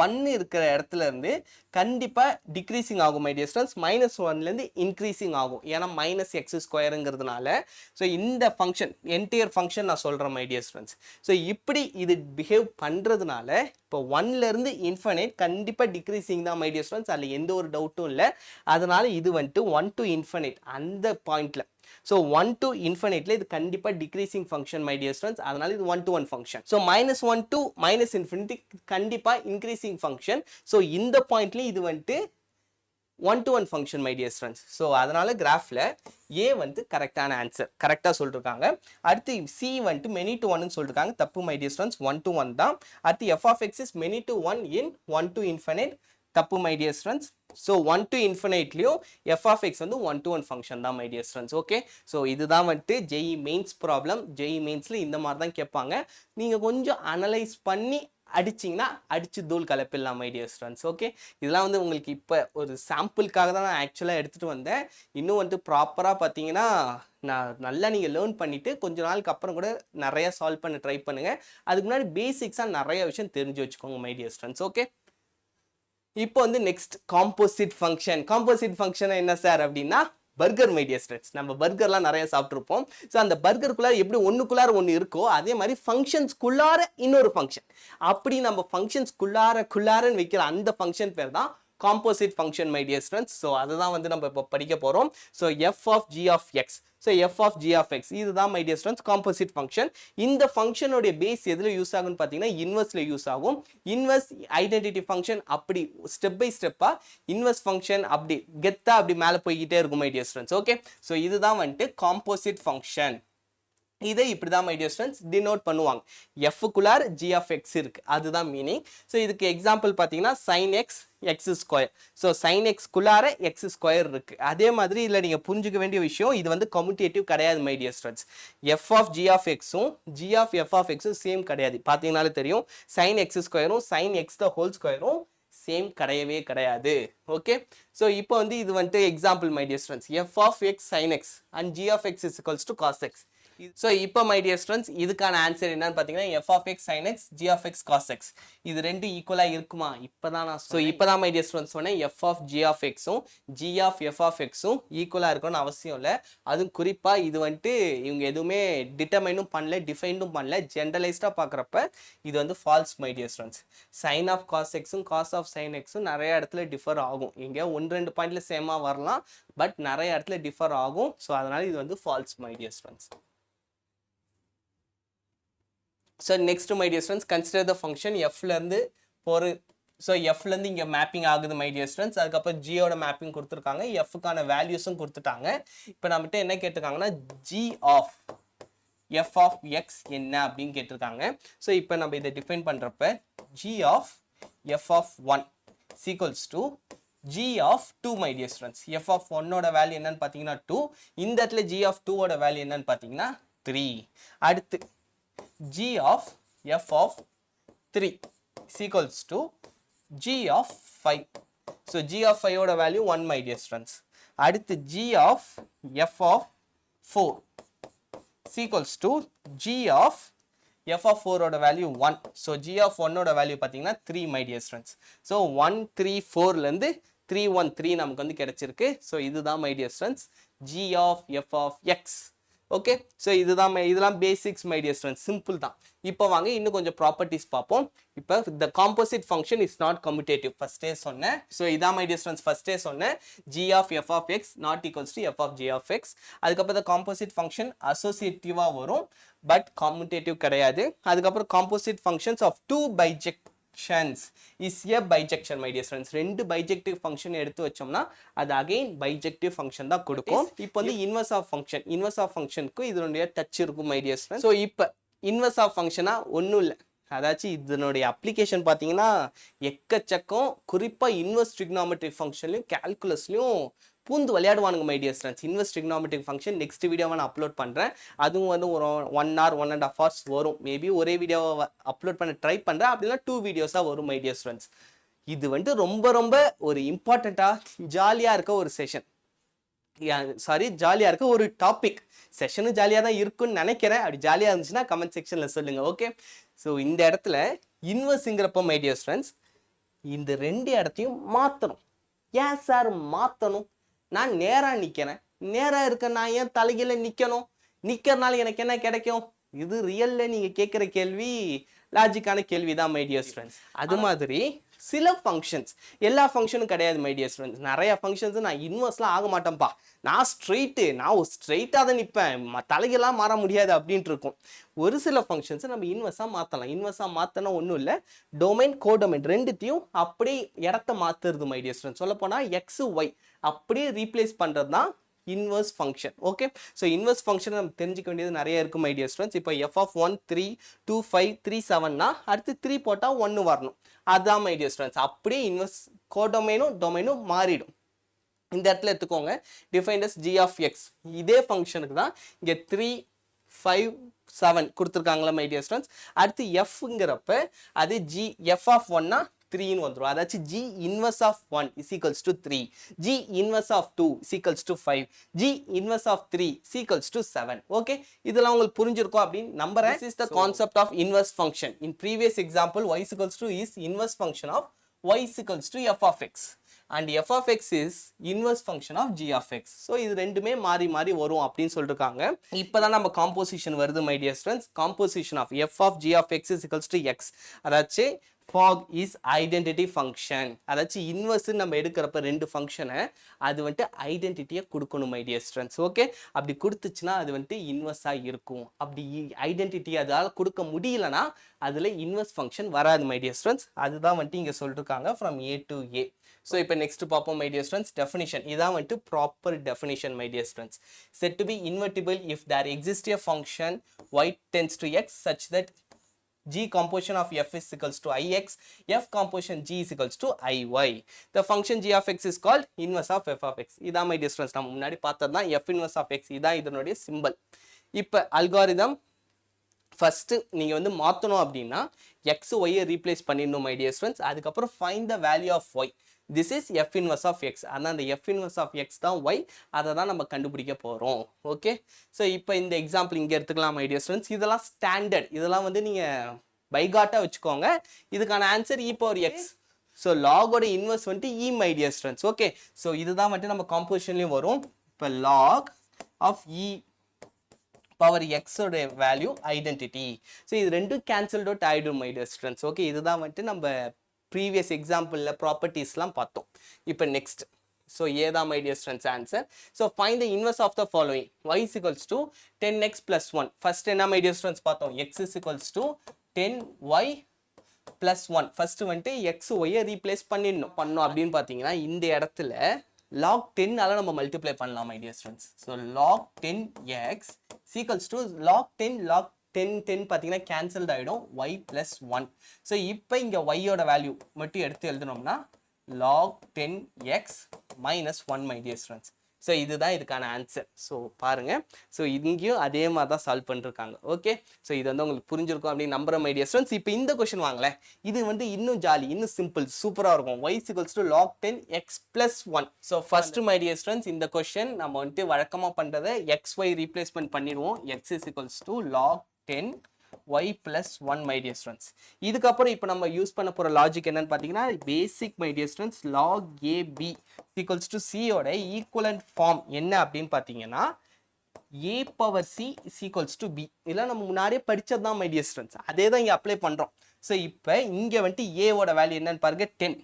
1 இருக்கிற இடத்துல இருந்து கண்டிப்பாக டிக்ரீசிங் ஆகும் my dear students. மைனஸ் 1லேருந்து இன்க்ரீசிங் ஆகும், ஏன்னா மைனஸ் எக்ஸ் ஸ்கொயருங்கிறதுனால. ஸோ இந்த ஃபங்க்ஷன் என்டையர் ஃபங்க்ஷன் நான் சொல்கிறேன் my dear students. ஸோ இப்படி இது பிஹேவ் பண்ணுறதுனால இப்போ 1லேருந்து இன்ஃபைனைட் கண்டிப்பாக டிக்ரீசிங் தான் my dear students. அதில் எந்த ஒரு டவுட்டும் இல்லை. அதனால இது வந்துட்டு 1 to infinite அந்த பாயிண்டில். ஸோ 1 to infiniteல இது கண்டிப்பாக decreasing function my dear students. அதனால இது 1-to-1 function. So minus 1 to minus infinity கண்டிப்பாக இன்க்ரீசிங் ஃபங்க்ஷன். ஸோ இந்த பாயிண்ட்லேயும் இது வந்துட்டு 1-to-1 function my dear students. So அதனால கிராஃபில் ஏ வந்து கரெக்டான ஆன்சர், கரெக்டாக சொல்லிருக்காங்க. அடுத்து சி வந்துட்டு மெனி டு 1ன்னு சொல்லிருக்காங்க, தப்பு my dear students. 1-to-1 தான். அடுத்து f of x is many to 1 in 1 to infinite, தப்பு my dear students. So 1 to infiniteலையும் f of x வந்து 1-to-1 ஃபங்க்ஷன் தான் my dear students. Okay, so இதுதான் வந்துட்டு JEE மெயின்ஸ் ப்ராப்ளம். JEE மெயின்ஸில் இந்த மாதிரி தான் கேட்பாங்க. நீங்கள் கொஞ்சம் அனலைஸ் பண்ணி அடிச்சிங்கன்னா அடிச்சு தூள் கலப்பிடலாம் my dear students. ஓகே, இதெல்லாம் வந்து உங்களுக்கு இப்போ ஒரு சாம்பிளுக்காக தான் நான் ஆக்சுவலாக எடுத்துகிட்டு வந்தேன். இன்னும் வந்துட்டு ப்ராப்பராக பார்த்தீங்கன்னா நான் நல்லா நீங்கள் லேர்ன் பண்ணிவிட்டு கொஞ்ச நாளுக்கு அப்புறம் கூட நிறையா சால்வ் பண்ண ட்ரை பண்ணுங்கள். அதுக்கு முன்னாடி பேசிக்ஸாக நிறைய விஷயம் தெரிஞ்சு வச்சுக்கோங்க my dear students. ஓகே, இப்போ வந்து next composite function. Composite function என்ன சார் அப்படின்னா பர்கர் my dear students. நம்ம பர்கர்லாம் நிறைய சாப்பிட்ருப்போம். ஸோ அந்த பர்கருக்குள்ளார எப்படி ஒன்றுக்குள்ளார ஒன்று இருக்கோ அதே மாதிரி ஃபங்க்ஷன்ஸ்குள்ளார இன்னொரு ஃபங்க்ஷன். அப்படி நம்ம ஃபங்க்ஷன்ஸ்குள்ளாரன்னு வைக்கிற அந்த ஃபங்க்ஷன் பேர் தான் composite function my dear students. So அதுதான் வந்து நம்ம இப்போ படிக்க போகிறோம். So f of g of x. So f of g of x இதுதான் my dear students composite function. இந்த ஃபங்க்ஷனுடைய பேஸ் எதில் யூஸ் ஆகும்னு பார்த்தீங்கன்னா இன்வெர்ஸில் யூஸ் ஆகும். இன்வெர்ஸ் ஐடென்டிட்டி ஃபங்க்ஷன் அப்படி ஸ்டெப் பை ஸ்டெப்பாக இன்வெர்ஸ் ஃபங்க்ஷன் அப்படி கெத்தாக அப்படி மேலே போய்கிட்டே இருக்கும் my dear students. Okay, so இதுதான் வந்துட்டு காம்போசிட் ஃபங்க்ஷன். இதை இப்படி தான் மை டியர் ஸ்டூடெண்ட்ஸ் டினோட் பண்ணுவாங்க. எஃப்க்குள்ளார் g of x இருக்கு, அதுதான் மீனிங். ஸோ இதுக்கு எக்ஸாம்பிள் பார்த்தீங்கன்னா sin x x square. So sin x குள்ளார எக்ஸ் ஸ்கொயர் இருக்கு. அதே மாதிரி இதில் நீங்கள் புரிஞ்சுக்க வேண்டிய விஷயம், இது வந்து கம்யூட்டேட்டிவ் கிடையாது my dear students. F of g of எக்ஸும் ஜி ஆஃப் எஃப் ஆஃப் எக்ஸும் சேம் கிடையாது. பார்த்தீங்கன்னாலே தெரியும், sin x ஸ்கொயரும் sin x த ஹோல் ஸ்கொயரும் சேம் கிடையவே கிடையாது. ஓகே, ஸோ இப்போ வந்து இது வந்துட்டு example my dear students, f of x sin x and g of x is equals to cos x. So இப்போ மை டியர் ஸ்டூடெண்ட்ஸ் இதுக்கான ஆன்சர் என்னன்னு பார்த்தீங்கன்னா f of x sine X G of x cos x. இது ரெண்டும் ஈக்குவலாக இருக்குமா? இப்போதான் நான் இப்போதான் மை டியர் ஸ்டூடெண்ட்ஸ் சொன்னேன் எஃப் ஆஃப் ஜி ஆஃப் எக்ஸும் ஜி ஆஃப் எஃப் ஆஃப் எக்ஸும் ஈக்குவலாக இருக்கணும்னு அவசியம் இல்லை. அதுவும் குறிப்பாக இது வந்துட்டு இவங்க எதுவுமே டிட்டர்மைனும் பண்ணல, டிஃபைனும் பண்ணல, ஜென்ரலைஸ்டாக பார்க்குறப்ப இது வந்து false my dear students. Sine of cos எக்ஸும் காஸ் ஆஃப் சைன் எக்ஸும் நிறைய இடத்துல டிஃபர் ஆகும். இங்கே 1-2 பாயிண்ட்ல சேமாக வரலாம், பட் நிறைய இடத்துல டிஃபர் ஆகும். ஸோ அதனால இது வந்து false my dear students. So next my dear students, consider the function f இருந்து போற. So f இருந்து இங்க மேப்பிங் ஆகுது my dear students. அதுக்கு அப்புறம் g ஓட மேப்பிங் கொடுத்திருக்காங்க, f க்கான வேல்யூஸும் கொடுத்துட்டாங்க. இப்போ நம்மகிட்ட என்ன கேட்டிருக்காங்கன்னா g of f of x என்ன அப்படினு கேட்டிருக்காங்க. So இப்போ நம்ம இத டிஃபைன் பண்றப்ப g of f of 1 is equals to g of 2 my dear students. f of 1 ஓட வேல்யூ என்னன்னு பாத்தீங்கன்னா 2. இந்த இடத்துல g of 2 ஓட வேல்யூ என்னன்னு பாத்தீங்கன்னா 3. அடுத்து g of f of 3 is equals to g of 5. So g of 5 ஓட வேல்யூ 1 my dear students. அடுத்து g of f of 4 is equals to g of f of 4 ஓட வேல்யூ 1. So g of 1 ஓட வேல்யூ பாத்தீங்கன்னா 3 my dear students. So 1 3 4 ல இருந்து 3 1 3 நமக்கு வந்து கிடைச்சிருக்கு. So இதுதான் my dear students g of f of x. Okay, so இதெல்லாம் basics my dear students, simple தான். இப்போ வாங்க இன்னும் கொஞ்சம் ப்ராப்பர்ட்டிஸ் பார்ப்போம். இப்போ the composite function is not commutative ஃபர்ஸ்டே சொன்னேன். ஸோ இதான் மை டியர் ஸ்டூடெண்ட்ஸ் ஃபர்ஸ்டே சொன்னேன், g of f of x not equals to f of g of x. அதுக்கப்புறம் த காம்போசிட் ஃபங்க்ஷன் அசோசியேட்டிவாக வரும், பட் கம்யூட்டேட்டிவ் கிடையாது. அதுக்கப்புறம் composite functions of 2 bijections is a bijection my dear students. ரெண்டு bijective function எடுத்து வச்சோம்னா அது அகைன் பைஜெக்டிவ் ஃபங்க்ஷன் தான் கொடுக்கும். இப்போ வந்து இன்வர்ஸ் ஆஃப் ஃபங்க்ஷனுக்கு இதனுடைய டச் இருக்கும் my dear students. ஸோ இப்போ இன்வர்ஸ் ஆஃப் ஃபங்க்ஷனா ஒன்றும் இல்லை, அதாச்சும் இதனுடைய அப்ளிகேஷன் பார்த்தீங்கன்னா எக்கச்சக்கம். குறிப்பாக இன்வர்ஸ் ட்ரிக்னாமெட்ரிக் ஃபங்க்ஷன்லையும் கேல்குலஸ்லையும் பூந்து விளையாடுவானுங்க my dear students. Inverse trigonometric function next வீடியோவை நான் அப்லோட் பண்ணுறேன். அதுவும் வந்து ஒரு 1 hour 1.5 hours வரும். மேபி ஒரே வீடியோவை அப்லோட் பண்ண ட்ரை பண்ணுறேன், அப்படின்னா 2 வீடியோஸாக வரும் மை டியர் ஸ்டூடெண்ட்ஸ். இது வந்து ரொம்ப ரொம்ப ஒரு இம்பார்ட்டண்ட்டாக ஜாலியாக இருக்க ஒரு செஷன், ஜாலியாக இருக்க ஒரு டாபிக். செஷனும் ஜாலியாக தான் இருக்குன்னு நினைக்கிறேன். அப்படி ஜாலியாக இருந்துச்சுன்னா கமெண்ட் செக்ஷனில் சொல்லுங்கள். ஓகே, ஸோ இந்த இடத்துல இன்வர்ஸுங்கிறப்ப மை டியர் ஸ்டூடெண்ட்ஸ் இந்த ரெண்டு இடத்தையும் மாற்றணும். ஏன் சார் மாற்றணும்? நான் நேராக நிற்கிறேன், நேராக இருக்க நான் ஏன் தலைகீழ நிற்கணும்? நிற்கிறனால எனக்கு என்ன கிடைக்கும்? இது ரியல்ல நீங்கள் கேட்குற கேள்வி லாஜிக்கான கேள்வி தான் மை டியர் ஸ்டூடெண்ட்ஸ். அது மாதிரி சில ஃபங்க்ஷன்ஸ், எல்லா ஃபங்க்ஷனும் கிடையாது மை டியர் ஸ்டூடெண்ட்ஸ். நிறைய ஃபங்க்ஷன்ஸ் நான் இன்வர்ஸ்லாம் ஆக மாட்டேன்ப்பா, நான் ஸ்ட்ரெயிட்டாக தான் நிற்பேன், தலைகெல்லாம் மாற முடியாது அப்படின்ட்டு இருக்கும். ஒரு சில ஃபங்க்ஷன்ஸை நம்ம இன்வர்ஸாக மாற்றலாம். இன்வர்ஸாக மாற்றினா ஒன்றும் இல்லை, டொமைன் கோடொமைன் ரெண்டுத்தையும் அப்படியே இடத்த மாற்றுறது மை டியர் ஸ்டூடெண்ட்ஸ். சொல்ல போனால் எக்ஸ் ஒய் அப்படியே ரீப்ளேஸ் பண்ணுறது தான் inverse function. Okay, so inverse function நம்ம தெரிஞ்சுக்க வேண்டியது நிறைய இருக்கும் மை டியர் ஸ்டூடெண்ட்ஸ். இப்போ f of 1 3 2 5 3 7னா அடுத்து 3 போட்டால் 1 வரணும். அதுதான் மை டியர் ஸ்டூடெண்ட்ஸ். அப்படியே இன்வர்ஸ் டொமைனும் மாறிடும். இந்த இடத்துல எடுத்துக்கோங்க defined as g of x. இதே ஃபங்க்ஷனுக்கு தான் இங்கே 3 5 7 கொடுத்துருக்காங்களா மை டியர் ஸ்டூடெண்ட்ஸ். அடுத்து fங்கிறப்ப அது f of 1னா 3 வந்துரும். அதாச்சு g inverse of 1 is equals to 3, g inverse of 2 is equals to 5, g inverse of 3 is equals to 7. okay, இதெல்லாம் உங்களுக்கு புரிஞ்சிருக்கும் அப்படின்னு நம்புறேன். This is the concept of inverse function. In previous example y is equals to is inverse function of y is equals to f of x and f of x is inverse function of g of x. so இது ரெண்டுமே மாறி மாறி வரும் அப்படின்னு சொல்லிருக்காங்க. இப்போதான் நம்ம composition வருது my dear students. Composition of f of g of x is equals to x. அதாச்சு fog is identity function. அதாச்சும் இன்வர்ஸ் நம்ம எடுக்கிறப்ப ரெண்டு ஃபங்க்ஷனை அது வந்துட்டு ஐடென்டிட்டியை கொடுக்கணும் மை டியர் ஸ்டூடெண்ட்ஸ். ஓகே, அப்படி கொடுத்துச்சுன்னா அது வந்துட்டு இன்வர்ஸாக இருக்கும். அப்படி ஐடென்டிட்டி அதால் கொடுக்க முடியலன்னா அதில் இன்வர்ஸ் ஃபங்க்ஷன் வராது மை டியர் ஸ்டூடெண்ட்ஸ். அதுதான் வந்துட்டு இங்கே சொல்லிருக்காங்க from A to A. So இப்போ நெக்ஸ்ட் பார்ப்போம் மை டியர் ஸ்டூடெண்ட்ஸ் டெஃபினிஷன். இதான் வந்துட்டு proper definition my dear students. Set to be invertible if there exist a function y tends to x such that g composition of f is equals to ix, f composition g is equals to iy. The function g of x is called inverse of f of x. இதான் my dear students நம்ம முன்னாடி பார்த்தது தான் f inverse of x. இதான் இதனுடைய simple. இப்போ algorithm first நீங்க வந்து மாத்தணும் அப்படின்னா x y ரீப்ளேஸ் பண்ணிடணும் மை டியர் ஸ்டூடெண்ட்ஸ். அதுக்கப்புறம் find the value of y. This is f inverse of x. ஆனால் அந்த f inverse of x தான் y. அதை தான் நம்ம கண்டுபிடிக்க போறோம். ஓகே, ஸோ இப்போ இந்த எக்ஸாம்பிள் இங்கே எடுத்துக்கலாம் மை டியர் ஸ்டூடெண்ட்ஸ். இதெல்லாம் ஸ்டாண்டர்ட், இதெல்லாம் வந்து நீங்க பைகாட்டா வச்சுக்கோங்க. இதுக்கான answer e power x. So லாகோட இன்வர்ஸ் வந்துட்டு e my dear students. Okay, so இதுதான் வந்துட்டு நம்ம காம்போசிஷன்லையும் வரும். இப்போ log of e power x ஓட வேல்யூ ஐடென்டிட்டி. ஸோ இது ரெண்டும் கேன்சல்ட் அவுட் ஆயிடும் மை டியர் ஸ்டூடெண்ட்ஸ். ஓகே, இதுதான் வந்துட்டு நம்ம ப்ரீவியஸ் எக்ஸாம்பிளில் ப்ராப்பர்ட்டிஸ்லாம் பார்த்தோம். இப்போ நெக்ஸ்ட், ஸோ ஏதான் my dear students answer. So find the inverse of the following. y is equals to 10x plus 1. First என்ன மை டியர் ஸ்டூடெண்ட்ஸ் பார்த்தோம், x is equals to 10y plus 1. First வந்துட்டு x y replace பண்ணோம் அப்படின்னு பார்த்தீங்கன்னா இந்த இடத்துல log 10 ஆல நம்ம மல்டிப்ளை பண்ணலாம் my dear students. So log 10x equals to log 10 பார்த்தீங்கன்னா கேன்சல்ட் ஆகிடும், y plus 1. ஸோ இப்போ இங்கே y ஓட வேல்யூ மட்டும் எடுத்து எழுதணும்னா log 10x minus 1 my dear students. So இதுதான் இதுக்கான ஆன்சர். ஸோ பாருங்க, ஸோ இங்கேயும் அதே மாதிரி தான் சால்வ் பண்ணிருக்காங்க. ஓகே, ஸோ இது வந்து உங்களுக்கு புரிஞ்சிருக்கும் அப்படின்னு நம்புற மை டியர் ஸ்டூடெண்ட்ஸ். இப்போ இந்த கொஸ்டின் வாங்களேன், இது வந்து இன்னும் ஜாலி, இன்னும் சிம்பிள், சூப்பராக இருக்கும். y is equals to log 10x plus 1. So first my dear students இந்த கொஸ்டின் நம்ம வந்துட்டு வழக்கமாக பண்ணுறதை xy ரீப்ளேஸ்மெண்ட் பண்ணிடுவோம். x is equals to log 10y plus 1 my dear students. இதுக்கப்புறம் இப்போ நம்ம யூஸ் பண்ண போகிற லாஜிக் என்னன்னு பார்த்தீங்கன்னா basic my dear students. log ab equals to c ஓட ஈக்குவலண்ட் ஃபார்ம் என்ன அப்படின்னு பார்த்தீங்கன்னா a power c is equals to b. இதெல்லாம் நம்ம முன்னாடியே படிச்சது தான் மை டியர் ஸ்டூடெண்ட்ஸ், அதே தான் இங்கே அப்ளை பண்ணுறோம். ஸோ இப்போ இங்கே வந்துட்டு a ஓட வேல்யூ என்னன்னு பாருங்க 10.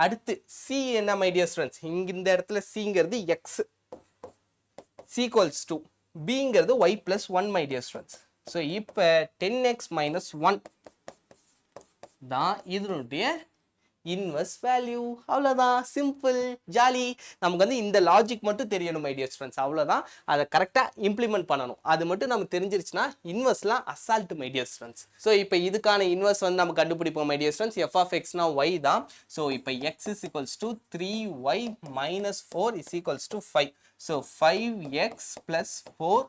அடுத்து c என்ன மை டியர் ஸ்டூடெண்ட்ஸ், இங்கே இந்த இடத்துல cங்கிறது x c equals to bங்கிறது y plus 1 my dear students. So இப்போ 10x minus 1 தான் இதனுடைய இன்வர்ஸ் வேல்யூ. அவ்வளோதான், சிம்பிள், ஜாலி. நமக்கு வந்து இந்த லாஜிக் மட்டும் தெரியணும் மை டியர் ஸ்டூடெண்ட்ஸ், அவ்வளோதான். அதை கரெக்டாக இம்ப்ளிமெண்ட் பண்ணணும். அது மட்டும் நமக்கு தெரிஞ்சிருச்சுன்னா இன்வர்ஸ்லாம் assault my dear students. So இப்போ இதுக்கான இன்வர்ஸ் வந்து நம்ம கண்டுபிடிப்போம் my dear students. f of x னா y தான். ஸோ இப்போ x is equals to 3y minus 4 is equals to 5. So 5x plus 4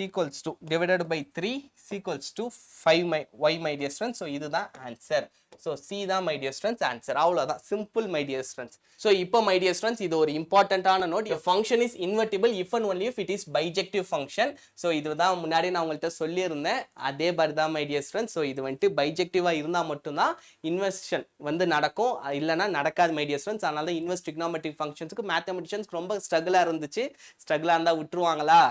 equals to divided by 3 equals to 5 y my dear students. So இதுதான் answer. So C தான் my dear students answer. அவ்வளவுதான், simple my dear students. So இப்போ my dear students இது ஒரு இம்பார்ட்டன்டான note. A function is invertible if and only if it is bijective function. So இதுதான் முன்னாடி நான் உங்கள்கிட்ட சொல்லியிருந்தேன், அதே மாதிரி தான் my dear students. So இது வந்துட்டு பைஜெக்டிவா இருந்தா மட்டும்தான் இன்வெர்ஷன் வந்து நடக்கும், இல்லைன்னா நடக்காது my dear students. அதனால தான் இன்வெர்ஸ் ட்ரிக்னாமெட்ரிக் ஃபங்க்ஷன்ஸ்க்கு மேத்தமெட்டிஷியன்ஸ் ரொம்ப ஸ்ட்ரகிளா இருந்துச்சு. ஸ்ட்ரகிளா இருந்தா விட்டுருவாங்களா?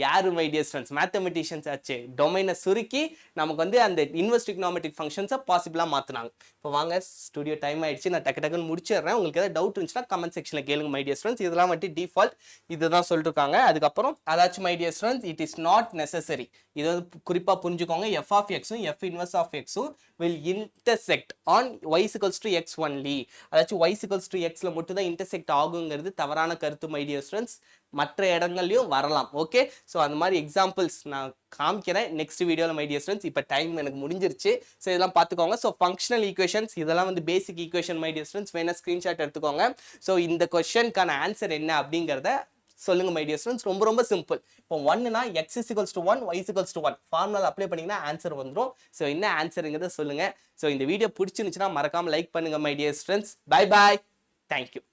யாரு மை டியர் ஸ்டூடெண்ட்ஸ், மேத்தமெட்டிஷியன்ஸ் ஆச்சு. டொமைனை சுருக்கி நமக்கு வந்து அந்த இன்வெர்ஸ் ட்ரிக்னாமெட்ரிக் ஃபங்க்ஷன்ஸை பாசிபிளாக மாற்றினாங்க. இப்போ வாங்க, ஸ்டுடியோ டைம் ஆயிடுச்சு, நான் டக்குன்னு முடிச்சிடுறேன். உங்களுக்கு ஏதாவது டவுட் இருந்துச்சுன்னா கமெண்ட் செக்ஷனில் கேளுங்க மை டியர் ஸ்டூடெண்ட்ஸ். இதெல்லாம் வந்துட்டு டிஃபால்ட் இதுதான் சொல்லிருக்காங்க. அதுக்கப்புறம் அதாச்சும் my dear students, it is not necessary. இது வந்து குறிப்பாக புரிஞ்சுக்கோங்க. எஃப் ஆஃப் எக்ஸும் எஃப் இன்வெர்ஸ் ஆஃப் எக்ஸும் will intersect on y equals to x only. அதாச்சும் y equals to xல மட்டும் தான் இன்டர்செக்ட் ஆகுங்கிறது தவறான கருத்து மை டியர் ஸ்டூடெண்ட்ஸ். மற்ற இடங்கள்லையும் வரலாம். ஓகே, ஸோ அந்த மாதிரி எக்ஸாம்பிள்ஸ் நான் காமிக்கிறேன் நெக்ஸ்ட் வீடியோவில் மை டியர் ஸ்டூடெண்ட்ஸ். இப்போ டைம் எனக்கு முடிஞ்சிருச்சு. ஸோ இதெல்லாம் பார்த்துக்கோங்க. ஸோ ஃபங்க்ஷனல் ஈக்குவேஷன்ஸ் இதெல்லாம் வந்து பேசிக் ஈக்குவேஷன் மை டியர் ஸ்டூடெண்ட்ஸ். வேணா ஸ்க்ரீன்ஷாட் எடுத்துக்கோங்க. ஸோ இந்த கொஸ்டினுக்கான ஆன்சர் என்ன அப்படிங்கிறத சொல்லுங்க மை டியர் ஸ்டூடெண்ட்ஸ். ரொம்ப ரொம்ப சிம்பிள். இப்போ 1னா x is equals to 1, y is equals to 1 formula apply பண்ணீங்கன்னா ஆன்சர் வந்துடும். ஸோ என்ன ஆன்சருங்கிறத சொல்லுங்க. ஸோ இந்த வீடியோ பிடிச்சிருந்துச்சுன்னா மறக்காம லைக் பண்ணுங்க my dear students. Bye bye, thank you.